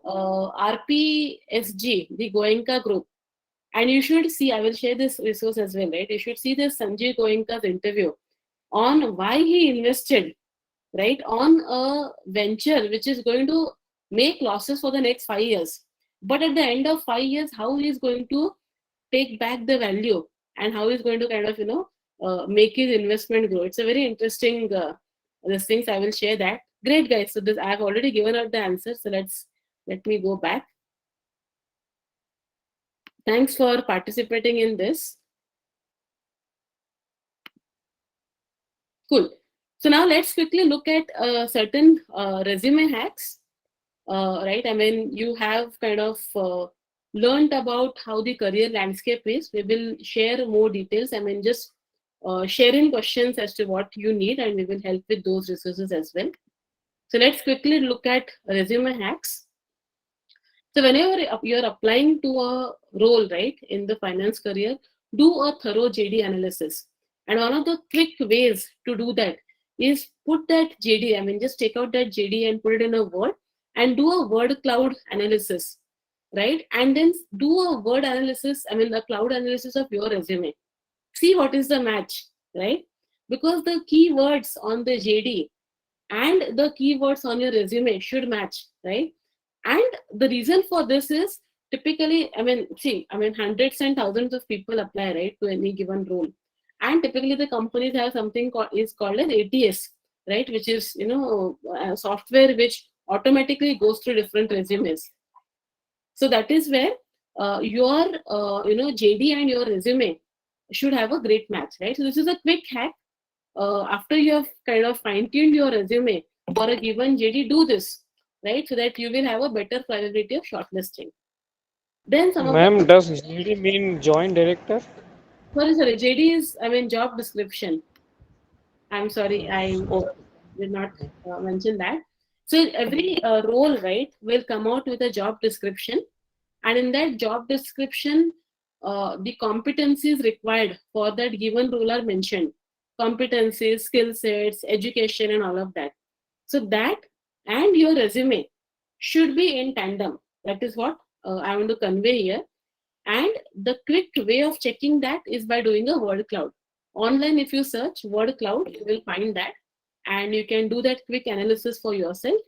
RPSG, the Goenka Group. And you should see, I will share this resource as well, right? You should see this Sanjay Goenka's interview on why he invested, right, on a venture which is going to make losses for the next 5 years. But at the end of 5 years, how he is going to take back the value, and how he's going to kind of make his investment grow. It's a very interesting these things. I will share that. Great, guys. So this, I have already given out the answer, so let me go back. Thanks for participating in this. Cool. So now let's quickly look at certain resume hacks, right? I mean, you have kind of learned about how the career landscape is. We will share more details. I mean, just share in questions as to what you need, and we will help with those resources as well. So let's quickly look at resume hacks. So whenever you're applying to a role, right, in the finance career, do a thorough JD analysis. And one of the quick ways to do that is put that JD, I mean, just take out that JD and put it in a Word and do a word cloud analysis, right? And then do a word analysis, I mean, a cloud analysis of your resume. See what is the match, right? Because the keywords on the JD and the keywords on your resume should match, right? And the reason for this is typically, I mean, see, I mean, hundreds and thousands of people apply, right, to any given role. And typically the companies have something is called an ATS, right, which is, software which automatically goes through different resumes. So that is where your, JD and your resume should have a great match, right? So this is a quick hack. After you have kind of fine-tuned your resume for a given JD, do this, right? So that you will have a better probability of shortlisting. Then some of the, Ma'am, does JD mean joint director? sorry, JD is, I mean, job description. I'm sorry, I Oh, did not mention that. So every role, right, will come out with a job description, and in that job description, the competencies required for that given role are mentioned. Competencies, skill sets, education, and all of that. So that and your resume should be in tandem. That is what I want to convey here. And the quick way of checking that is by doing a word cloud. Online, if you search word cloud, you will find that. And you can do that quick analysis for yourself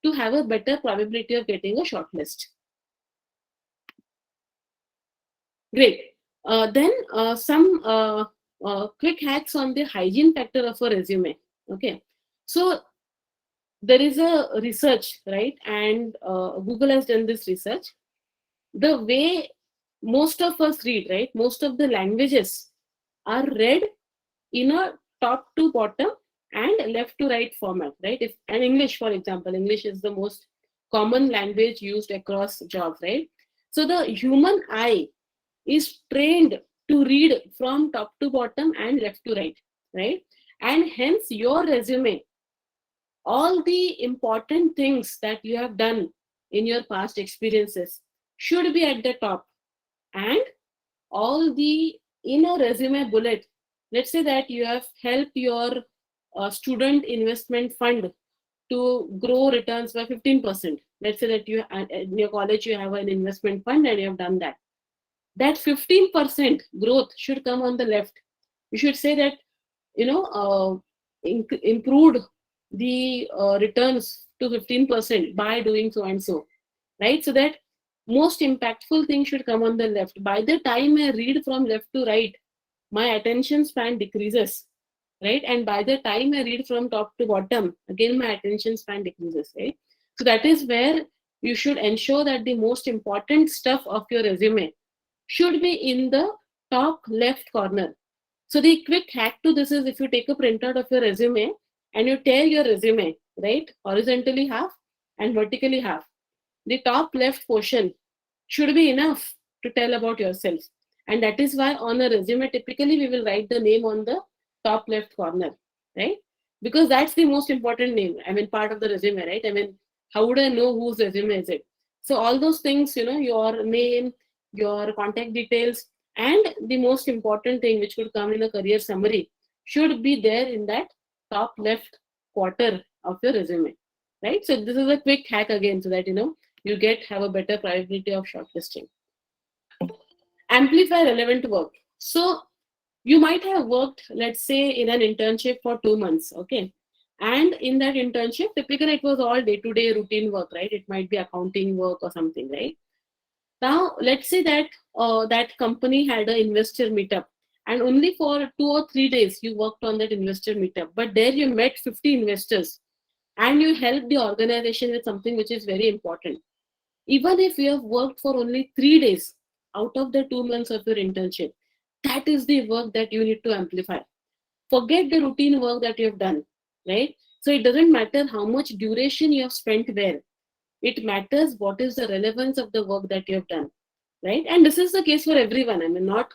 to have a better probability of getting a shortlist. Great. Then some quick hacks on the hygiene factor of a resume. Okay. So there is a research, right? And Google has done this research. The way most of us read, right? Most of the languages are read in a top to bottom and left to right format, right? If and English, for example, English is the most common language used across jobs, right? So the human eye is trained to read from top to bottom and left to right, right? And hence your resume, all the important things that you have done in your past experiences should be at the top, and all the in a resume bullet, let's say that you have helped your student investment fund to grow returns by 15%. Let's say that you in your college you have an investment fund and you have done that. That 15% growth should come on the left. You should say that, improved the returns to 15% by doing so and so, right? So that most impactful thing should come on the left. By the time I read from left to right, my attention span decreases, right? And by the time I read from top to bottom, again my attention span decreases, right? So that is where you should ensure that the most important stuff of your resume should be in the top left corner. So the quick hack to this is, if you take a printout of your resume and you tear your resume, right, horizontally half and vertically half, the top left portion should be enough to tell about yourself. And that is why on a resume, typically we will write the name on the top left corner, right? Because that's the most important name, I mean, part of the resume, right? I mean, how would I know whose resume is it? So all those things, your name, your contact details, and the most important thing which could come in a career summary should be there in that top left quarter of your resume, right? So this is a quick hack again, so that you have a better probability of shortlisting. Amplify relevant work. So you might have worked, let's say, in an internship for 2 months, okay? And in that internship, typically it was all day-to-day routine work, right? It might be accounting work or something, right? Now, let's say that that company had an investor meetup, and only for 2 or 3 days you worked on that investor meetup. But there you met 50 investors, and you helped the organization with something which is very important. Even if you have worked for only 3 days out of the 2 months of your internship, that is the work that you need to amplify. Forget the routine work that you have done, right? So it doesn't matter how much duration you have spent where. It matters what is the relevance of the work that you have done, right? And this is the case for everyone. I mean, not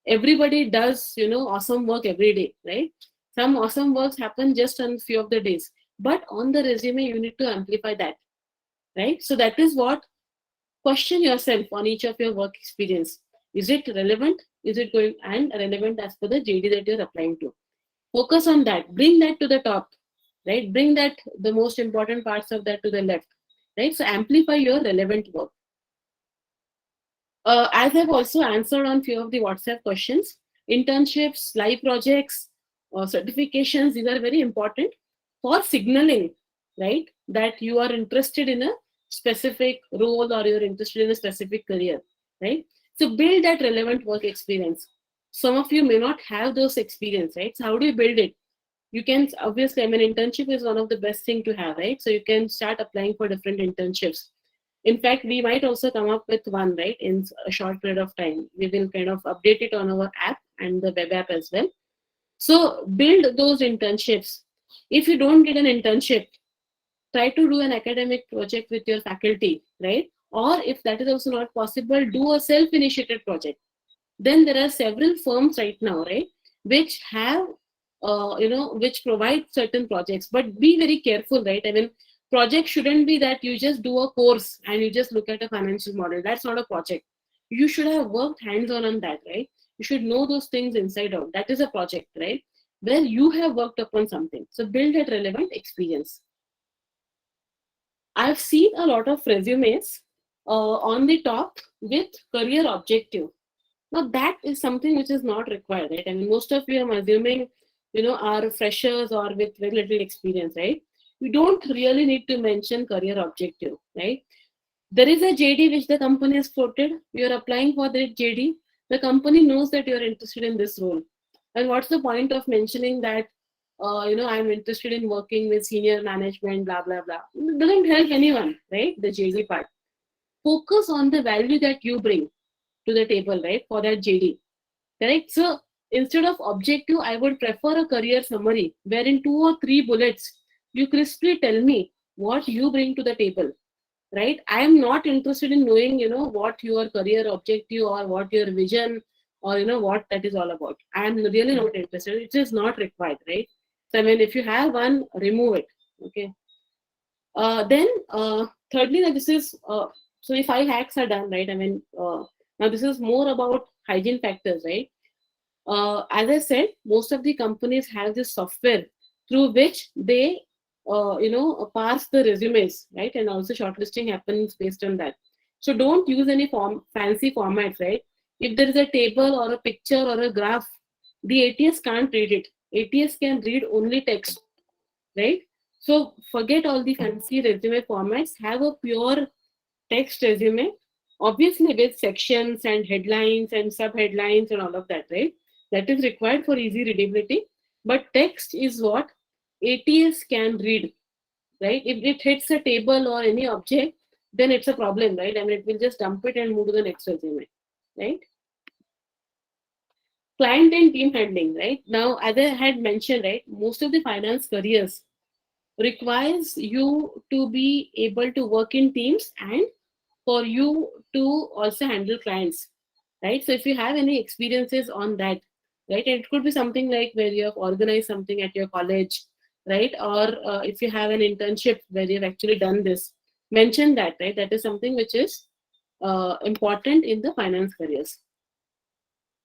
everybody does, awesome work every day, right? Some awesome works happen just on few of the days. But on the resume, you need to amplify that, right? So that is what, question yourself on each of your work experience. Is it relevant? Is it going and relevant as per the JD that you're applying to? Focus on that. Bring that to the top, right? Bring that, the most important parts of that to the left, right? So amplify your relevant work. As I've also answered on few of the WhatsApp questions, internships, live projects, certifications, these are very important for signaling, right, that you are interested in a specific role or you're interested in a specific career, right? So build that relevant work experience. Some of you may not have those experience, right? So how do you build it? You can obviously, I mean, internship is one of the best thing to have, right? So you can start applying for different internships. In fact, we might also come up with one, right, in a short period of time. We will kind of update it on our app and the web app as well. So build those internships. If you don't get an internship, try to do an academic project with your faculty, right? Or if that is also not possible, do a self-initiated project. Then there are several firms right now, right, which have which provide certain projects, but be very careful, right? I mean, project shouldn't be that you just do a course and you just look at a financial model. That's not a project. You should have worked hands on that, right? You should know those things inside out. That is a project, right, where you have worked upon something. So build that relevant experience. I've seen a lot of resumes on the top with career objective. Now that is something which is not required, right? I mean, most of you, I'm assuming, are freshers or with very little experience, right? You don't really need to mention career objective, right? There is a JD which the company has quoted. You're applying for that JD. The company knows that you're interested in this role. And what's the point of mentioning that, I'm interested in working with senior management, blah, blah, blah. It doesn't help anyone, right? The JD part. Focus on the value that you bring to the table, right, for that JD. Correct? So instead of objective, I would prefer a career summary where in 2 or 3 bullets, you crisply tell me what you bring to the table, right? I am not interested in knowing, what your career objective or what your vision or, what that is all about. I am really not interested. It is not required, right? So, I mean, if you have one, remove it. Okay. Then, thirdly, that this is so the 5 hacks are done, right? I mean, now this is more about hygiene factors, right? As I said, most of the companies have this software through which they, parse the resumes, right? And also shortlisting happens based on that. So don't use any fancy formats, right? If there is a table or a picture or a graph, the ATS can't read it. ATS can read only text, right? So forget all the fancy resume formats. Have a pure text resume, obviously with sections and headlines and subheadlines and all of that, right? That is required for easy readability. But text is what ATS can read, right? If it hits a table or any object, then it's a problem, right? I mean, it will just dump it and move to the next resume, right? Client and team handling, right? Now, as I had mentioned, right, most of the finance careers requires you to be able to work in teams and for you to also handle clients, right? So if you have any experiences on that, right, and it could be something like where you have organized something at your college, right, or if you have an internship where you've actually done this, mention that, right? That is something which is important in the finance careers.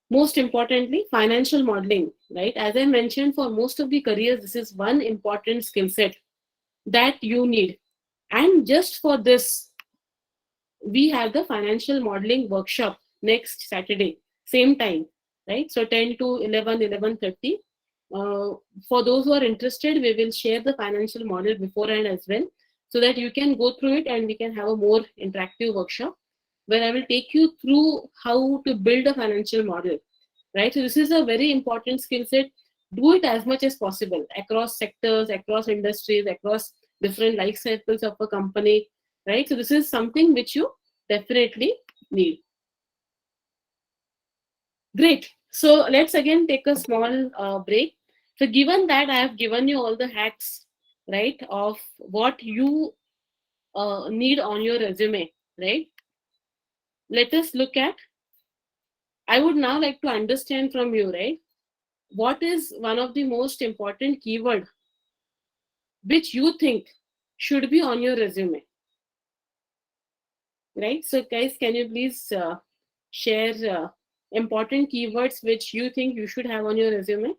Most importantly, financial modeling, right? As I mentioned, for most of the careers, this is one important skill set that you need. And just for this, we have the financial modeling workshop next Saturday, same time, right? So 10 to 11, 11:30. For those who are interested, we will share the financial model beforehand as well, so that you can go through it and we can have a more interactive workshop where I will take you through how to build a financial model, right? So this is a very important skill set. Do it as much as possible across sectors, across industries, across different life cycles of a company, right? So this is something which you definitely need. Great. So let's again take a small break. So given that I have given you all the hacks, right, of what you need on your resume, right? Let us look at, I would now like to understand from you, right? What is one of the most important keyword which you think should be on your resume, right? So guys, can you please share important keywords which you think you should have on your resume?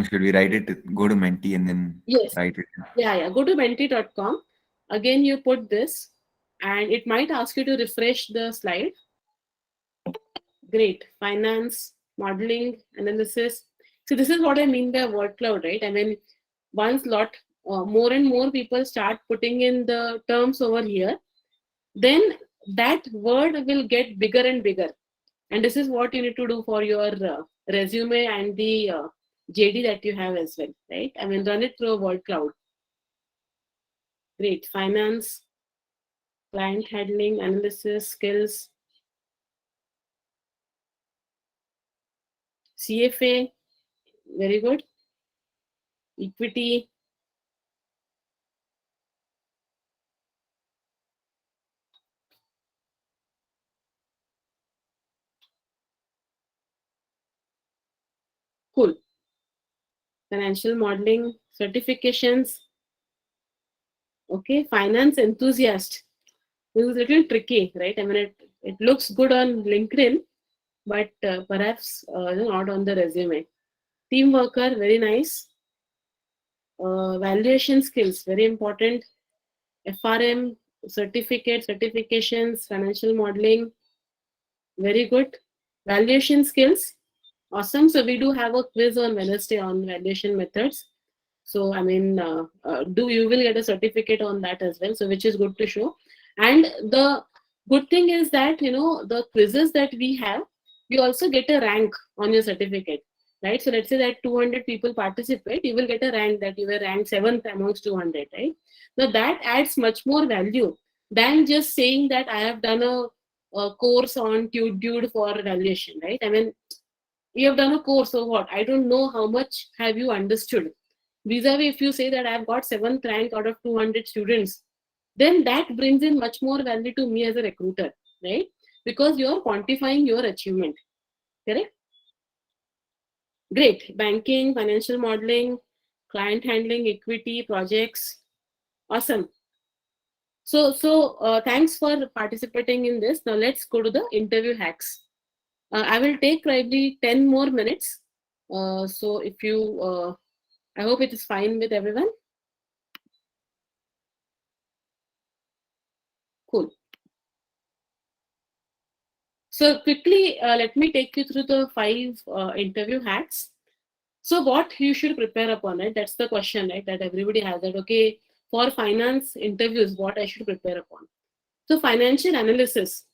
Should we write it? Go to Menti and then Yes. write it. Yeah. Go to menti.com. Again, you put this, and it might ask you to refresh the slide. Great. Finance, modeling, analysis. So this is what I mean by word cloud, right? I mean, once more and more people start putting in the terms over here, then that word will get bigger and bigger. And this is what you need to do for your resume and the JD that you have as well, right? I mean, run it through a word cloud. Great. Finance, client handling, analysis, skills, CFA, very good. Equity, cool. Financial modeling, certifications, okay. Finance enthusiast. This is a little tricky, right? I mean, it looks good on LinkedIn, but perhaps not on the resume. Team worker, very nice. Valuation skills, very important. FRM, certifications, financial modeling, very good. Valuation skills, awesome. So we do have a quiz on Wednesday on valuation methods. So I mean, you will get a certificate on that as well. So which is good to show. And the good thing is that the quizzes that we have, you also get a rank on your certificate, right? So let's say that 200 people participate, you will get a rank that you were ranked 7th amongst 200, right? So that adds much more value than just saying that I have done a course on dude for valuation, right? I mean, you have done a course, so what? I don't know how much have you understood. Vis-a-vis, if you say that I've got 7th rank out of 200 students, then that brings in much more value to me as a recruiter, right? Because you're quantifying your achievement, correct? Great. Banking, financial modeling, client handling, equity, projects. Awesome. So thanks for participating in this. Now let's go to the interview hacks. I will take probably 10 more minutes. So if you, I hope it is fine with everyone. Cool. So quickly, let me take you through the 5 interview hacks. So what you should prepare upon, right? That's the question, right? That everybody has that, okay, for finance interviews, what I should prepare upon. So financial analysis,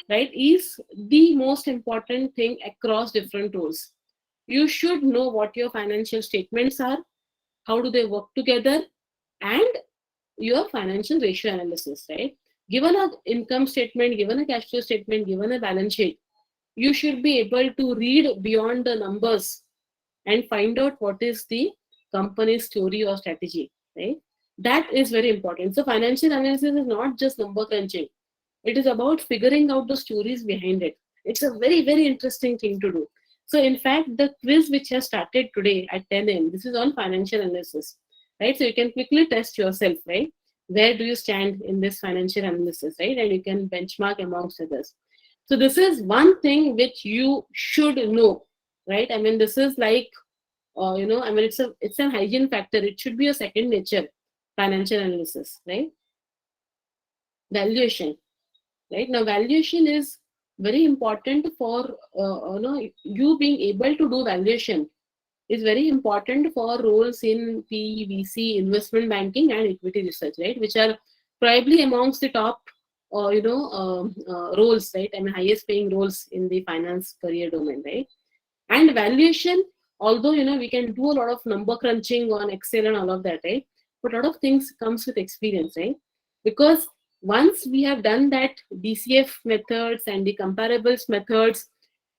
right, is the most important thing across different roles. You should know what your financial statements are, how do they work together, and your financial ratio analysis, right? Given a income statement, given a cash flow statement, given a balance sheet, you should be able to read beyond the numbers and find out what is the company's story or strategy, right? That is very important. So financial analysis is not just number crunching. It is about figuring out the stories behind it. It's a very, very interesting thing to do. So in fact, the quiz which has started today at 10 a.m., this is on financial analysis, right? So you can quickly test yourself, right? Where do you stand in this financial analysis, right? And you can benchmark amongst others. So this is one thing which you should know, right? I mean, this is like, I mean, it's a hygiene factor. It should be a second nature, financial analysis, right? Valuation, right? Now, valuation is very important for, you being able to do valuation is very important for roles in PVC, investment banking, and equity research, right? Which are probably amongst the top, roles, right? I mean, highest paying roles in the finance career domain, right? And valuation, although we can do a lot of number crunching on Excel and all of that, right? But a lot of things comes with experience, right? Because once we have done that DCF methods and the comparables methods,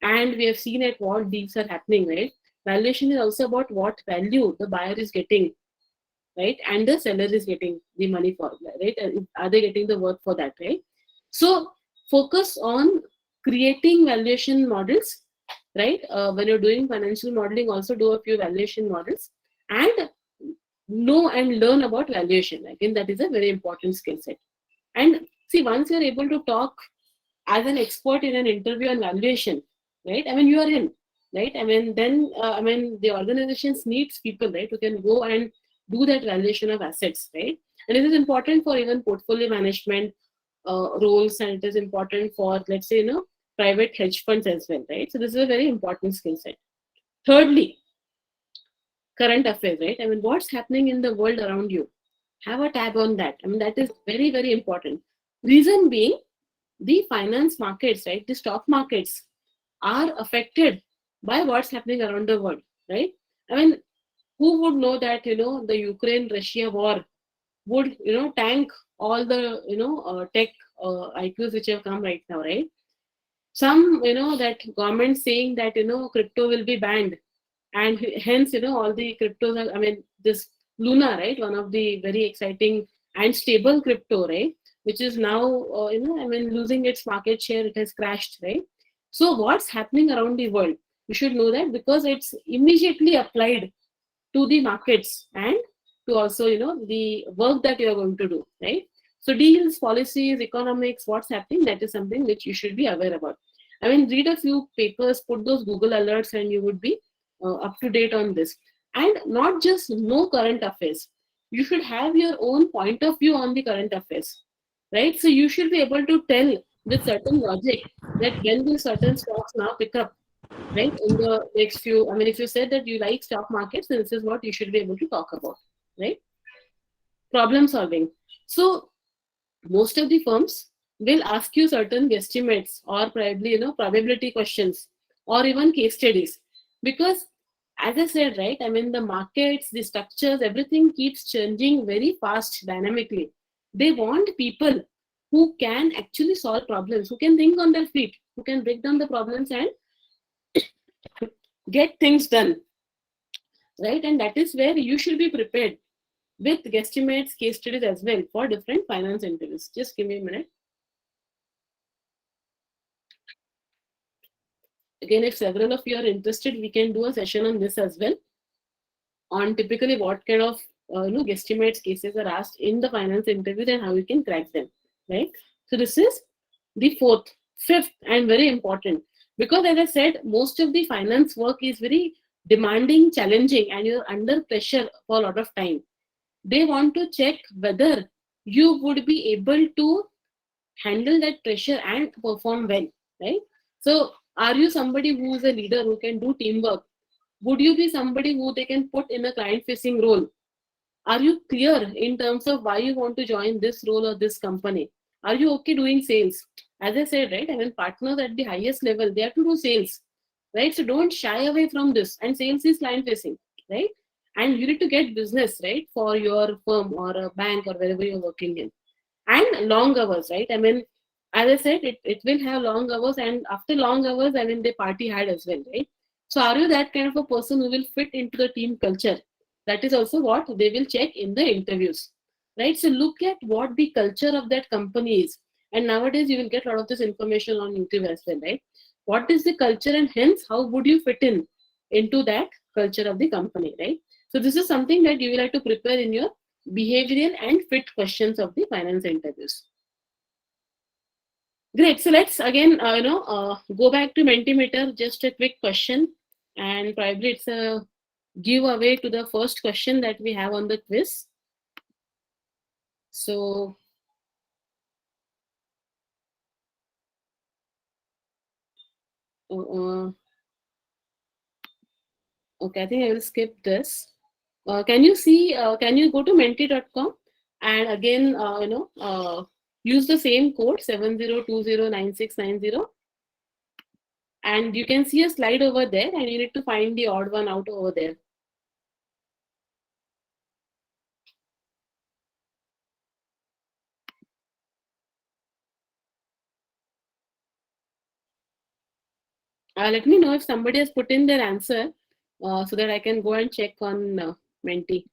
and we have seen at what deals are happening, right? Valuation is also about what value the buyer is getting, right? And the seller is getting the money for, right? Are they getting the work for that, right? So focus on creating valuation models, right? When you're doing financial modeling, also do a few valuation models and know and learn about valuation. Again, that is a very important skill set. And see, once you're able to talk as an expert in an interview on valuation, right? I mean, you are in. right? Then the organizations needs people, right, who can go and do that valuation of assets, right? And it is important for even portfolio management roles, and it is important for, let's say, private hedge funds as well, right? So this is a very important skill set. Thirdly, current affairs, right? What's happening in the world around you? Have a tab on that. That is very, very important. Reason being, the finance markets, right, the stock markets are affected by what's happening around the world, right? Who would know that, the Ukraine-Russia war would, tank all the, tech IQs which have come right now, right? Some, that government saying that, crypto will be banned, and hence, all the cryptos are, this Luna, right, one of the very exciting and stable crypto, right, which is now, losing its market share. It has crashed, right? So what's happening around the world, you should know that, because it's immediately applied to the markets and to also, the work that you are going to do, right? So deals, policies, economics, what's happening, that is something which you should be aware about. Read a few papers, put those Google alerts, and you would be up to date on this. And not just know current affairs, you should have your own point of view on the current affairs, right? So you should be able to tell with certain logic that when will certain stocks now pick up, right, in the next few. If you said that you like stock markets, then this is what you should be able to talk about, right? Problem solving. So most of the firms will ask you certain guesstimates, or probably, probability questions, or even case studies, because, as I said, right, the markets, the structures, everything keeps changing very fast, dynamically. They want people who can actually solve problems, who can think on their feet, who can break down the problems and get things done, right? And that is where you should be prepared with guesstimates, case studies as well for different finance interviews. Just give me a minute. Again, if several of you are interested, we can do a session on this as well, on typically what kind of guesstimates cases are asked in the finance interview and how you can crack them, right? So this is the fifth, and very important, because, as I said, most of the finance work is very demanding, challenging, and you're under pressure for a lot of time. They want to check whether you would be able to handle that pressure and perform well, right? So are you somebody who is a leader, who can do teamwork? Would you be somebody who they can put in a client facing role? Are you clear in terms of why you want to join this role or this company? Are you okay doing sales? As I said, right, partners at the highest level, they have to do sales, right? So don't shy away from this. And sales is client facing, right? And you need to get business, right, for your firm or a bank or wherever you're working in. And long hours, right? As I said, it will have long hours, and after long hours, they party hard as well, right? So are you that kind of a person who will fit into the team culture? That is also what they will check in the interviews, right? So look at what the culture of that company is. And nowadays you will get a lot of this information on YouTube as well, right? What is the culture, and hence how would you fit in into that culture of the company, right? So this is something that you will have to prepare in your behavioral and fit questions of the finance interviews. Great. So let's again, go back to Mentimeter. Just a quick question, and probably it's a giveaway to the first question that we have on the quiz. So okay, I think I will skip this. Can you see? Can you go to menti.com and again, use the same code 70209690, and you can see a slide over there, and you need to find the odd one out over there. Let me know if somebody has put in their answer, so that I can go and check on Menti.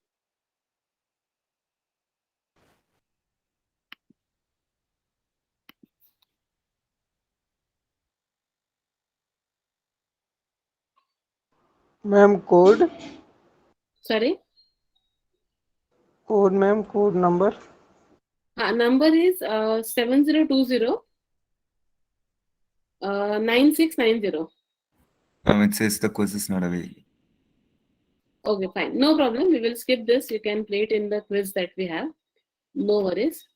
Ma'am, code? Sorry? Code, ma'am, code number? Number is 7020 9690. It says the quiz is not available. Okay, fine. No problem. We will skip this. You can play it in the quiz that we have. No worries.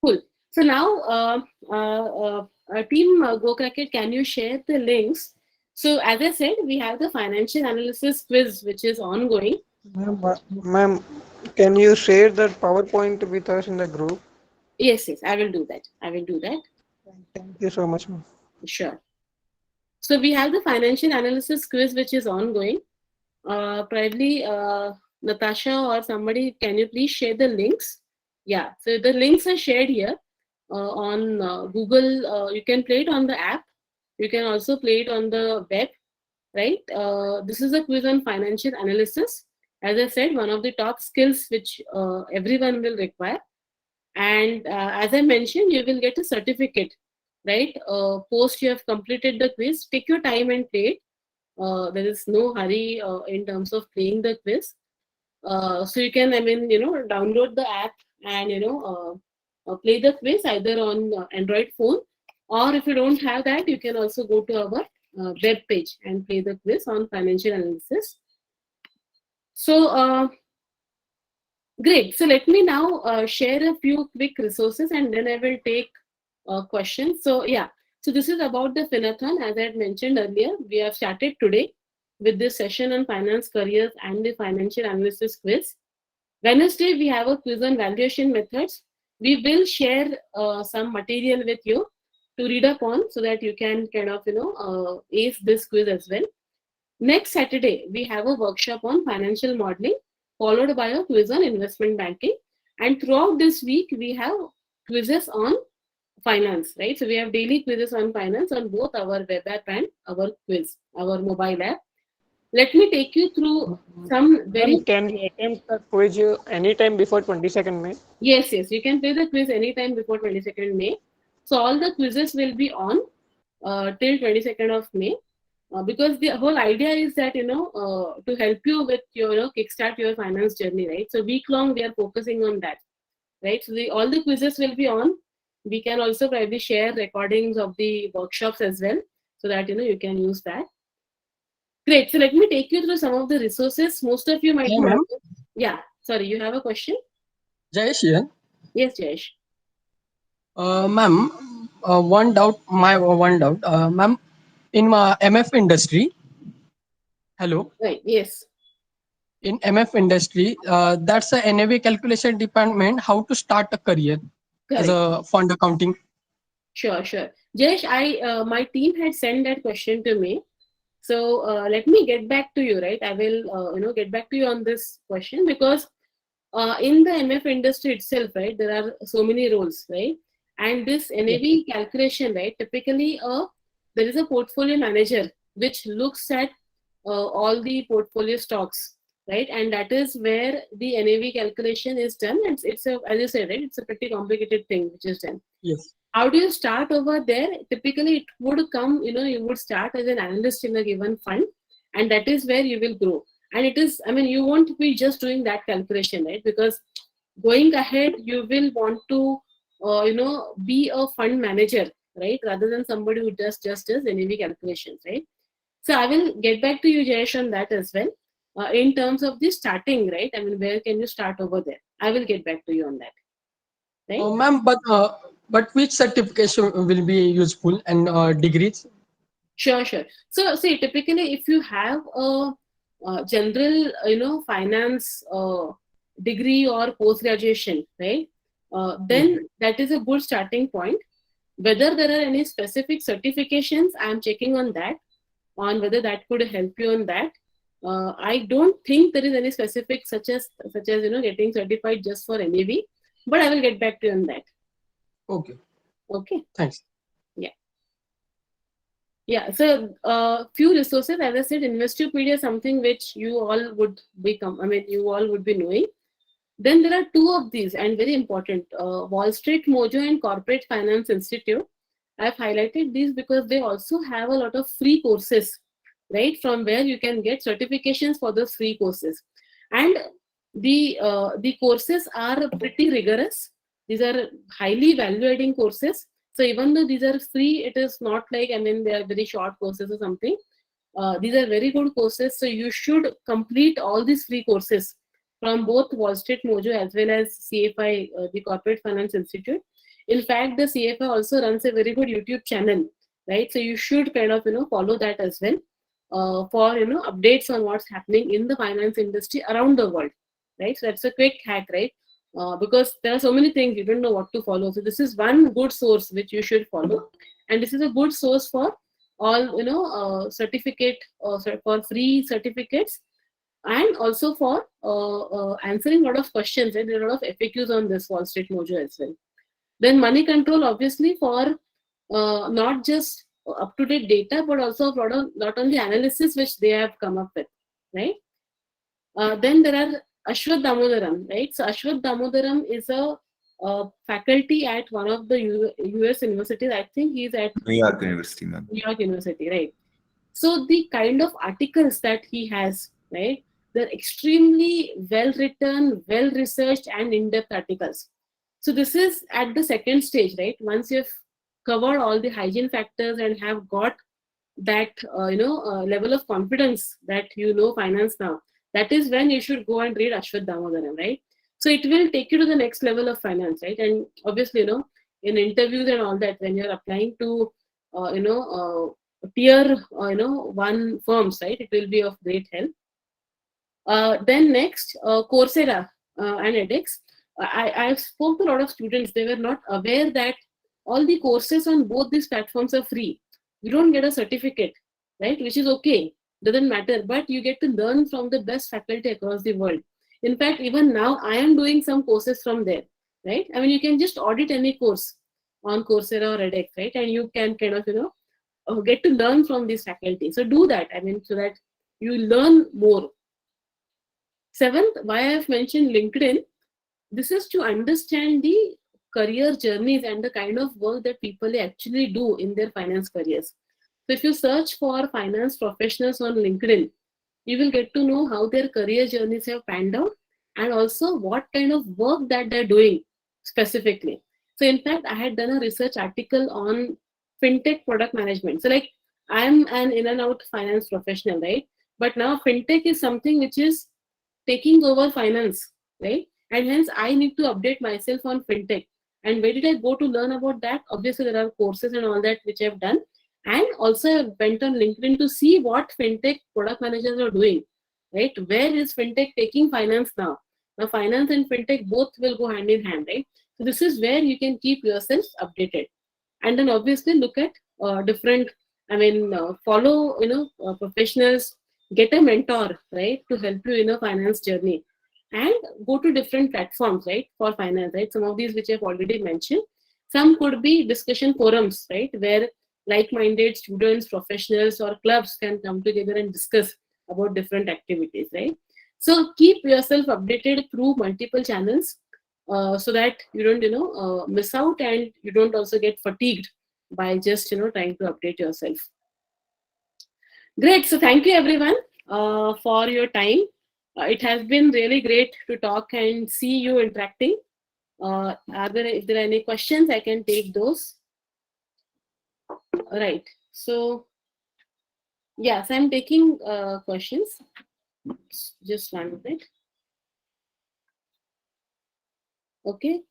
Cool. So now, team Go Cricket, can you share the links? So as I said, we have the financial analysis quiz, which is ongoing. Ma'am, can you share that PowerPoint with us in the group? Yes, I will do that. I will do that. Thank you so much, ma'am. Sure. So we have the financial analysis quiz, which is ongoing. Probably Natasha or somebody, can you please share the links? Yeah, so the links are shared here on Google. You can play it on the app. You can also play it on the web, right? This is a quiz on financial analysis. As I said, one of the top skills which everyone will require. And as I mentioned, you will get a certificate, right? Post you have completed the quiz, take your time and play it. There is no hurry in terms of playing the quiz. So you can, download the app and, play the quiz either on Android phone, or if you don't have that, you can also go to our web page and play the quiz on financial analysis. So, great. So let me now share a few quick resources and then I will take questions. So yeah, so this is about the Finathon. As I had mentioned earlier, we have started today with this session on finance careers and the financial analysis quiz. Wednesday, we have a quiz on valuation methods. We will share some material with you to read up on so that you can kind of, ace this quiz as well. Next Saturday, we have a workshop on financial modeling, followed by a quiz on investment banking. And throughout this week, we have quizzes on finance, right? So we have daily quizzes on finance on both our web app and our quiz, our mobile app. Let me take you through some very... Ma'am, can we attempt the quiz anytime before 22nd May? Yes, you can play the quiz anytime before 22nd May. So all the quizzes will be on till 22nd of May. Because the whole idea is that, to help you with your, kickstart your finance journey, right? So week long, we are focusing on that, right? So all the quizzes will be on. We can also probably share recordings of the workshops as well, so that, you can use that. Great. So let me take you through some of the resources. Most of you might Hey, know. ma'am. Yeah. Sorry, you have a question? Jayesh here. Yes, Jayesh. Ma'am, one doubt, ma'am, in my MF industry, hello, Right. Yes. in MF industry, that's a NAV calculation department, how to start a career as Correct. a fund accounting. Sure. Jayesh, my team had sent that question to me. So let me get back to you, right? I will, get back to you on this question because in the MF industry itself, right, there are so many roles, right? And this Yes. NAV calculation, right, typically there is a portfolio manager which looks at all the portfolio stocks, right? And that is where the NAV calculation is done. And it's a, as you said, right, it's a pretty complicated thing which is done. Yes. How do you start over there? Typically, it would come, you would start as an analyst in a given fund, and that is where you will grow. And it is, you won't be just doing that calculation, right? Because going ahead, you will want to, be a fund manager, right? Rather than somebody who just does NAV calculations, right? So I will get back to you, Jayesh, on that as well. In terms of the starting, right? Where can you start over there? I will get back to you on that, right? Ma'am, but which certification will be useful and degrees? Sure. So, see, typically, if you have a general, finance degree or post graduation, right, then that is a good starting point. Whether there are any specific certifications, I am checking on that, on whether that could help you on that. I don't think there is any specific such as getting certified just for NAV, but I will get back to you on that. Okay. Okay. Thanks. Yeah, so few resources, as I said, Investopedia is something which you all would be knowing. Then there are two of these, and very important, Wall Street Mojo and Corporate Finance Institute. I've highlighted these because they also have a lot of free courses, right? From where you can get certifications for those free courses. And the courses are pretty rigorous. These are highly value-adding courses. So even though these are free, it is not like, I mean, they are very short courses or something. These are very good courses. So you should complete all these free courses from both Wall Street Mojo as well as CFI, the Corporate Finance Institute. In fact, the CFI also runs a very good YouTube channel, right? So you should kind of, follow that as well for, updates on what's happening in the finance industry around the world, right? So that's a quick hack, right? Because there are so many things you don't know what to follow. So this is one good source which you should follow, and this is a good source for all certificate for free certificates, and also for answering a lot of questions. Right? There are a lot of FAQs on this Wall Street Mojo as well. Then Money Control, obviously, for not just up-to-date data, but also lot on the analysis which they have come up with, right? Then there are Ashwath Damodaram, right? So Ashwath Damodaram is a faculty at one of the US universities. I think he's at New York University, ma'am. New York University, right? So the kind of articles that he has, right, they're extremely well written, well researched, and in-depth articles. So this is at the second stage, right? Once you've covered all the hygiene factors and have got that level of confidence that you know finance now, that is when you should go and read Ashwath Damodaram, right? So it will take you to the next level of finance, right? And obviously, in interviews and all that, when you're applying to tier 1 firms, right, it will be of great help. Then next, Coursera and Edx. I spoke to a lot of students. They were not aware that all the courses on both these platforms are free. You don't get a certificate, right, which is okay, doesn't matter, but you get to learn from the best faculty across the world. In fact, even now I am doing some courses from there, right? I mean, you can just audit any course on Coursera or Edx, right, and you can kind of get to learn from this faculty. So do that, I mean, so that you learn more. Seventh, why I have mentioned LinkedIn, this is to understand the career journeys and the kind of work that people actually do in their finance careers. So if you search for finance professionals on LinkedIn, you will get to know how their career journeys have panned out, and also what kind of work that they're doing specifically. So in fact, I had done a research article on fintech product management. So like, I'm an in and out finance professional, right? But now fintech is something which is taking over finance, right? And hence I need to update myself on fintech. And where did I go to learn about that? Obviously, there are courses and all that which I've done. And also I went on LinkedIn to see what fintech product managers are doing, right? Where is fintech taking finance now? Now, finance and fintech both will go hand in hand, right? So this is where you can keep yourself updated. And then obviously look at different, follow, professionals, get a mentor, right, to help you in a finance journey, and go to different platforms, right, for finance, right? Some of these which I've already mentioned. Some could be discussion forums, right, where like-minded students, professionals, or clubs can come together and discuss about different activities, right? So keep yourself updated through multiple channels so that you don't, miss out, and you don't also get fatigued by just, trying to update yourself. Great. So thank you everyone for your time. It has been really great to talk and see you interacting. If there are any questions, I can take those. All right. So yes, I'm taking questions. Just 1 minute. Okay.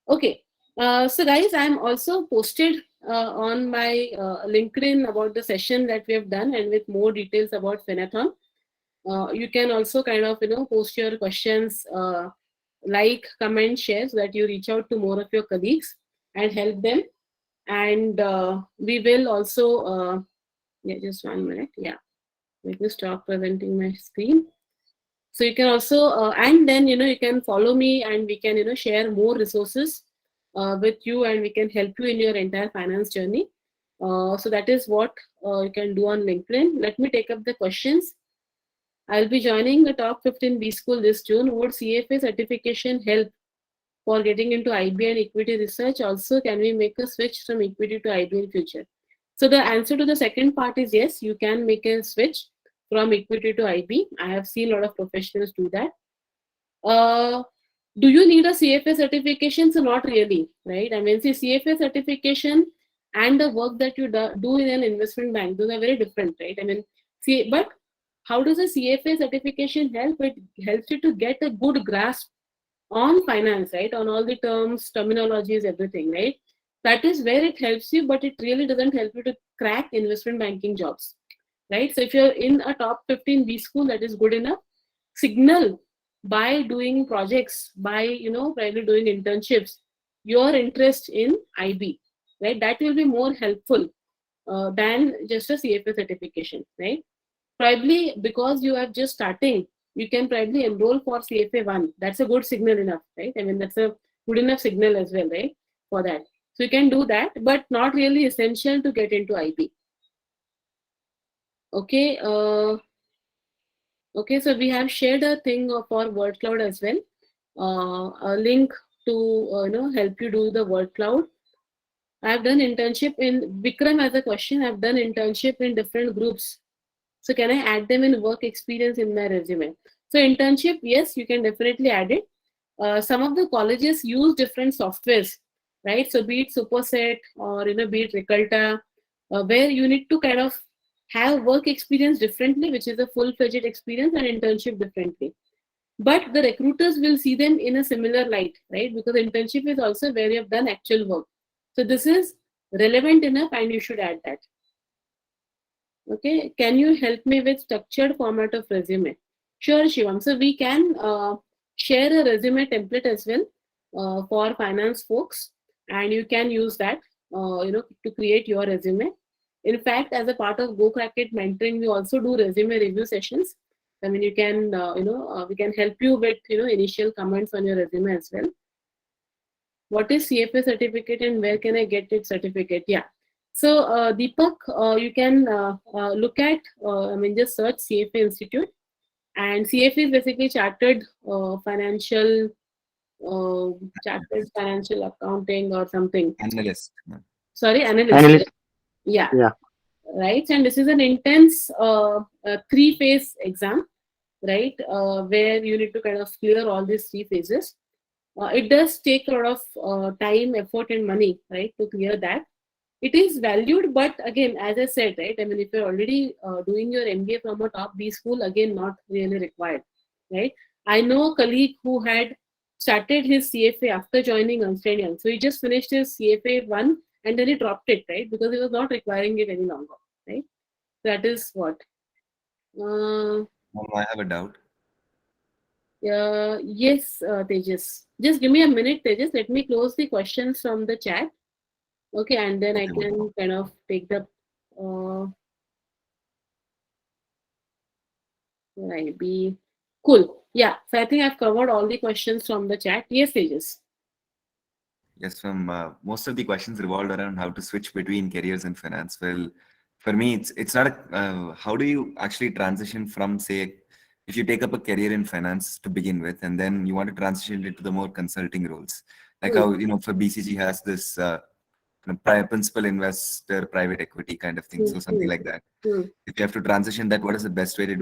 Okay. So guys, I'm also posted on my LinkedIn about the session that we have done, and with more details about Finathon. You can also kind of post your questions, like, comment, share, so that you reach out to more of your colleagues and help them. And we will also yeah, just 1 minute. Yeah, let me stop presenting my screen. So you can also and then you can follow me, and we can share more resources with you, and we can help you in your entire finance journey. So that is what you can do on LinkedIn. Let me take up the questions. I'll be joining the top 15 B school this June. Would CFA certification help for getting into IB and equity research? Also, can we make a switch from equity to IB in future? So the answer to the second part is yes, you can make a switch from equity to IB. I have seen a lot of professionals do that. Do you need a CFA certification? So not really, right? I mean, see, CFA certification and the work that you do in an investment bank, those are very different, right? I mean, see, but how does a CFA certification help? It helps you to get a good grasp on finance, right? On all the terms, terminologies, everything, right? That is where it helps you, but it really doesn't help you to crack investment banking jobs, right? So if you're in a top 15 B school, that is good enough. Signal by doing projects, by probably doing internships, your interest in IB, right? That will be more helpful than just a CFA certification, right? Probably because you are just starting, you can probably enroll for CFA 1. That's a good signal enough, right? I mean, that's a good enough signal as well, right? For that. So you can do that, but not really essential to get into IB. Okay. Okay, so we have shared a thing for word cloud as well. A link to help you do the word cloud. I've done internship in Vikram has a question. I've done internship in different groups. So can I add them in work experience in my resume? So internship, yes, you can definitely add it. Some of the colleges use different softwares, right? So be it Superset or be it Ricolta, where you need to kind of have work experience differently, which is a full-fledged experience, and internship differently. But the recruiters will see them in a similar light, right? Because internship is also where you have done actual work. So this is relevant enough, and you should add that. Okay, can you help me with structured format of resume? Sure, Shivam. So we can share a resume template as well for finance folks, and you can use that, to create your resume. In fact, as a part of Go Crack It mentoring, we also do resume review sessions. I mean, you can, we can help you with, initial comments on your resume as well. What is CFA certificate and where can I get its certificate? Yeah. So Deepak, you can look at, just search CFA Institute, and CFA is basically chartered financial accounting or something. Analyst. Sorry, analyst. Analyst. Yeah. Yeah. Right. And this is an intense 3-phase exam, right? Where you need to kind of clear all these 3 phases. It does take a lot of time, effort, and money, right, to clear that. It is valued, but again, as I said, right, I mean, if you're already doing your MBA from a top B school, again, not really required, right? I know a colleague who had started his CFA after joining Ernst & Young. So he just finished his CFA 1 and then he dropped it, right, because he was not requiring it any longer, right? That is what. I have a doubt. Yes, Tejas. Just give me a minute, Tejas. Let me close the questions from the chat. Okay, and then I can kind of take the IB. Cool. Yeah, so I think I've covered all the questions from the chat. Yes, Tejas. Yes, from most of the questions revolved around how to switch between careers in finance. Well, for me, it's not a, how do you actually transition from, say, if you take up a career in finance to begin with, and then you want to transition into the more consulting roles, like how for BCG has this principal investor private equity kind of thing, so something like that. If you have to transition that, what is the best way to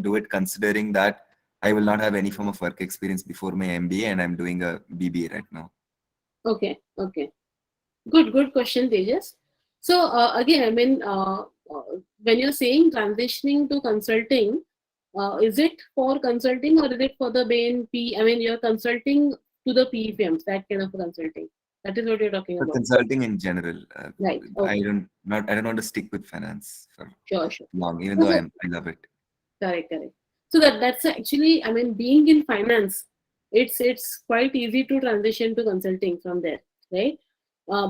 do it considering that I will not have any form of work experience before my MBA and I'm doing a BBA right now? Okay. Good question, Tejas. So again, I mean, when you're saying transitioning to consulting, is it for consulting or is it for the main P? I mean, you're consulting to the PE firms, that kind of consulting. That is what you're talking For about. consulting in general, Right. Okay. I don't want to stick with finance for Sure. long, even though I love it. Correct. So that's actually, I mean, being in finance, it's quite easy to transition to consulting from there, right?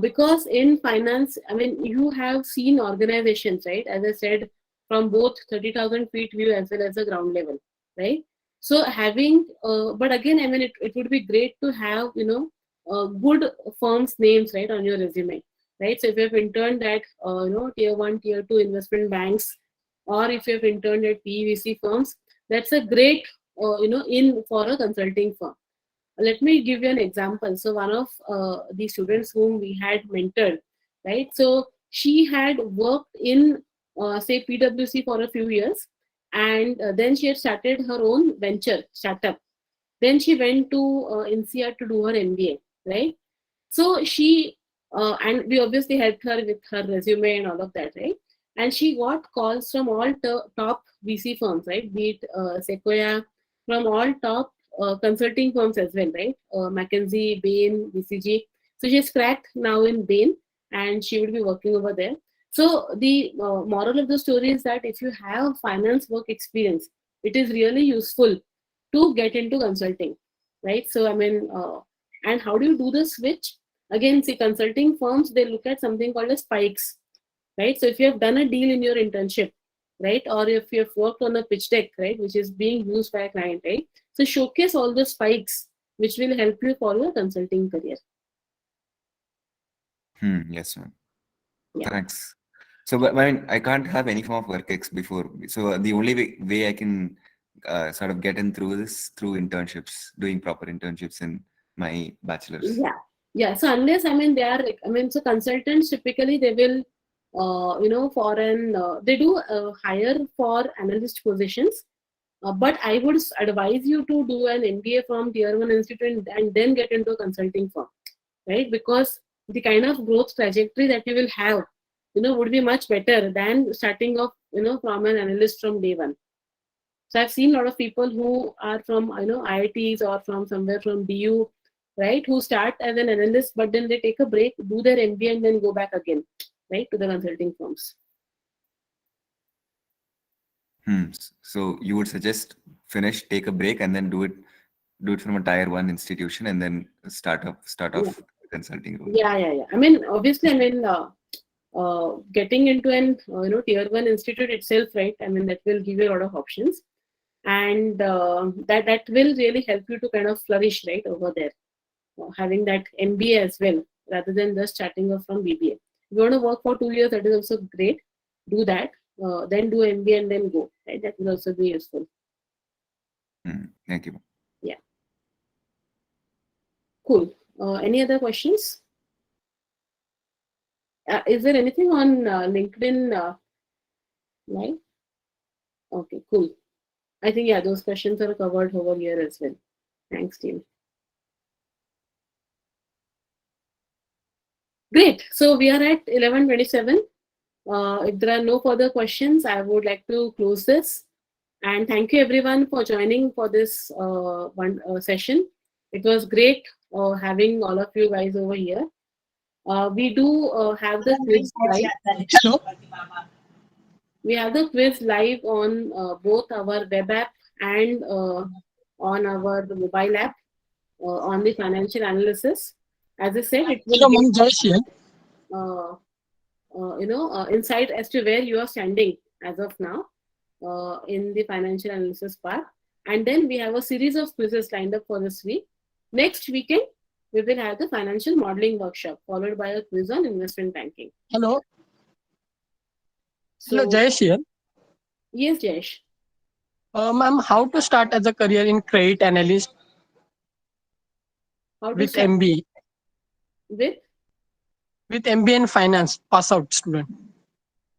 Because in finance, I mean, you have seen organizations, right? As I said, from both 30,000 feet view as well as the ground level, right? So having, but again, I mean, it would be great to have, good firms names, right, on your resume, right? So if you have interned at, tier 1, tier 2 investment banks, or if you have interned at Pvc firms, that's a great, in for a consulting firm. Let me give you an example. So one of the students whom we had mentored, right? So she had worked in, say, PwC for a few years, and then she had started her own venture startup, Then she went to NCR to do her MBA, right? So she, and we obviously helped her with her resume and all of that, right? And she got calls from all top VC firms, right? Be it Sequoia, from all top consulting firms as well, right? McKinsey, Bain, BCG. So she's cracked now in Bain, and she will be working over there. So the moral of the story is that if you have finance work experience, it is really useful to get into consulting, right? So I mean, and how do you do the switch? Again, see, consulting firms, they look at something called as spikes, right? So if you have done a deal in your internship, right, or if you have worked on a pitch deck, right, which is being used by a client, right? So showcase all the spikes which will help you for your consulting career. Yes, ma'am. Yeah. Thanks. So, but I mean, I can't have any form of work ex before. So the only way I can sort of get in through this through internships, doing proper internships in my bachelor's. Yeah. So unless, I mean, they are, I mean, so consultants typically they will, they do hire for analyst positions. But I would advise you to do an MBA from Tier 1 institute and then get into a consulting firm, right? Because the kind of growth trajectory that you will have, would be much better than starting off, from an analyst from day one. So I've seen a lot of people who are from, IITs or from somewhere from DU, right, who start as an analyst, but then they take a break, do their MBA, and then go back again, right, to the consulting firms. So you would suggest finish, take a break, and then do it from a Tier 1 institution, and then start off consulting role. Yeah. I mean, obviously, I mean, getting into an Tier 1 institute itself, right? I mean, that will give you a lot of options, and that will really help you to kind of flourish, right, over there, having that MBA as well, rather than just starting off from BBA. If you want to work for 2 years, that is also great. Do that, then do MBA and then go. Right, that will also be useful. Thank you. Yeah. Cool. Any other questions? Is there anything on LinkedIn live? Okay, cool. I think, yeah, those questions are covered over here as well. Thanks, team. Great. So we are at 11:27. If there are no further questions, I would like to close this. And thank you everyone for joining for this one session. It was great having all of you guys over here. We do have the quiz live. We have the quiz live on both our web app and on our mobile app on the financial analysis. As I said, it will give insight as to where you are standing as of now in the financial analysis part. And then we have a series of quizzes lined up for this week. Next weekend, we will have the financial modeling workshop followed by a quiz on investment banking. Hello. So, Hello, Jayesh here. Yes, Jayesh. Ma'am, how to start as a career in credit analyst with MBA? With MBA in finance, pass out student.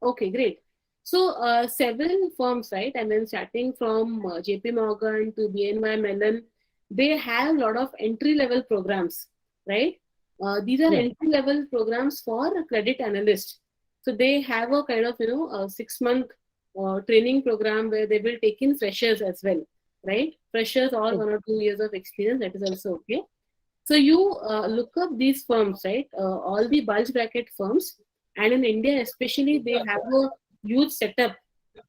Okay, great. So several firms, right? I mean, starting from JP Morgan to BNY Mellon, they have a lot of entry-level programs, right? These are entry-level programs for credit analysts. So they have a kind of, a 6-month training program where they will take in freshers as well, right? Freshers or 1 or 2 years of experience, that is also okay. So you look up these firms, right? All the bulge bracket firms, and in India especially, they have a huge setup.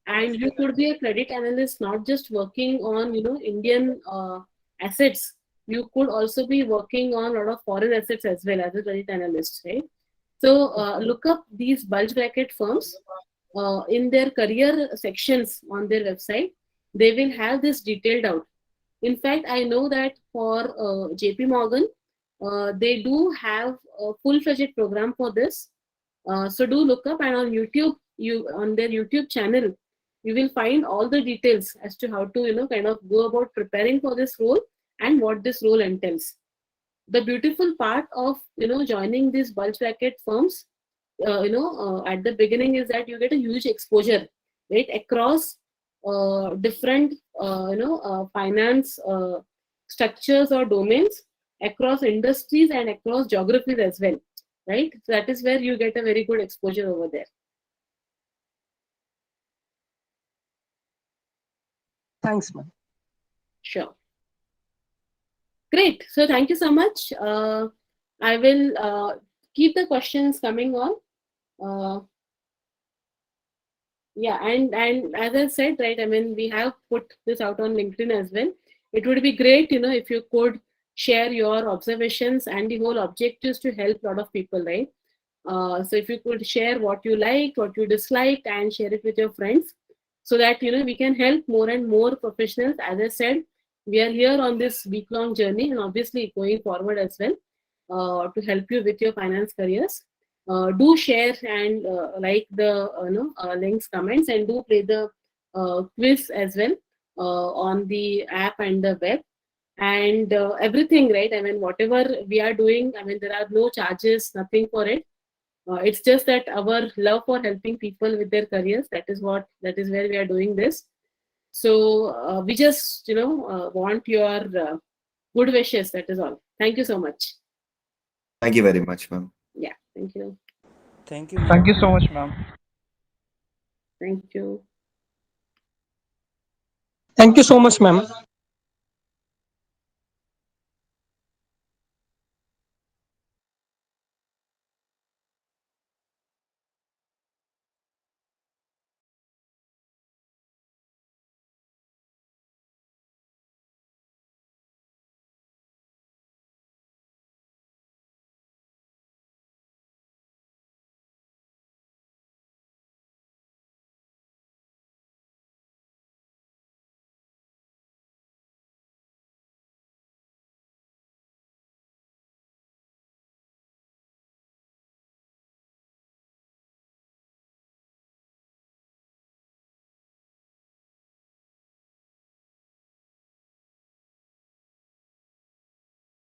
And you could be a credit analyst, not just working on Indian assets. You could also be working on a lot of foreign assets as well as a credit analyst, right? So look up these bulge bracket firms in their career sections on their website. They will have this detailed out. In fact, I know that for JP Morgan, they do have a full-fledged program for this. So do look up, and on YouTube, on their YouTube channel, you will find all the details as to how to kind of go about preparing for this role and what this role entails. The beautiful part of joining these bulge bracket firms, at the beginning is that you get a huge exposure, right, across different finance structures or domains across industries and across geographies as well, right? So that is where you get a very good exposure over there. Thanks, ma'am. Sure. Great. So thank you so much. I will keep the questions coming on. Yeah, and as I said, right, I mean, we have put this out on LinkedIn as well. It would be great, if you could share your observations, and the whole objective is to help a lot of people, right? So if you could share what you liked, what you disliked, and share it with your friends, so that we can help more and more professionals. As I said, we are here on this week-long journey, and obviously going forward as well, to help you with your finance careers. Do share and like the links, comments, and do play the quiz as well on the app and the web, and everything, right? I mean, whatever we are doing, I mean, there are no charges, nothing for it. It's just that our love for helping people with their careers, that is where we are doing this. So we just want your good wishes, that is all. Thank you so much. Thank you very much, ma'am. Yeah, thank you. Thank you. Thank you so much, ma'am. Thank you. Thank you so much, ma'am.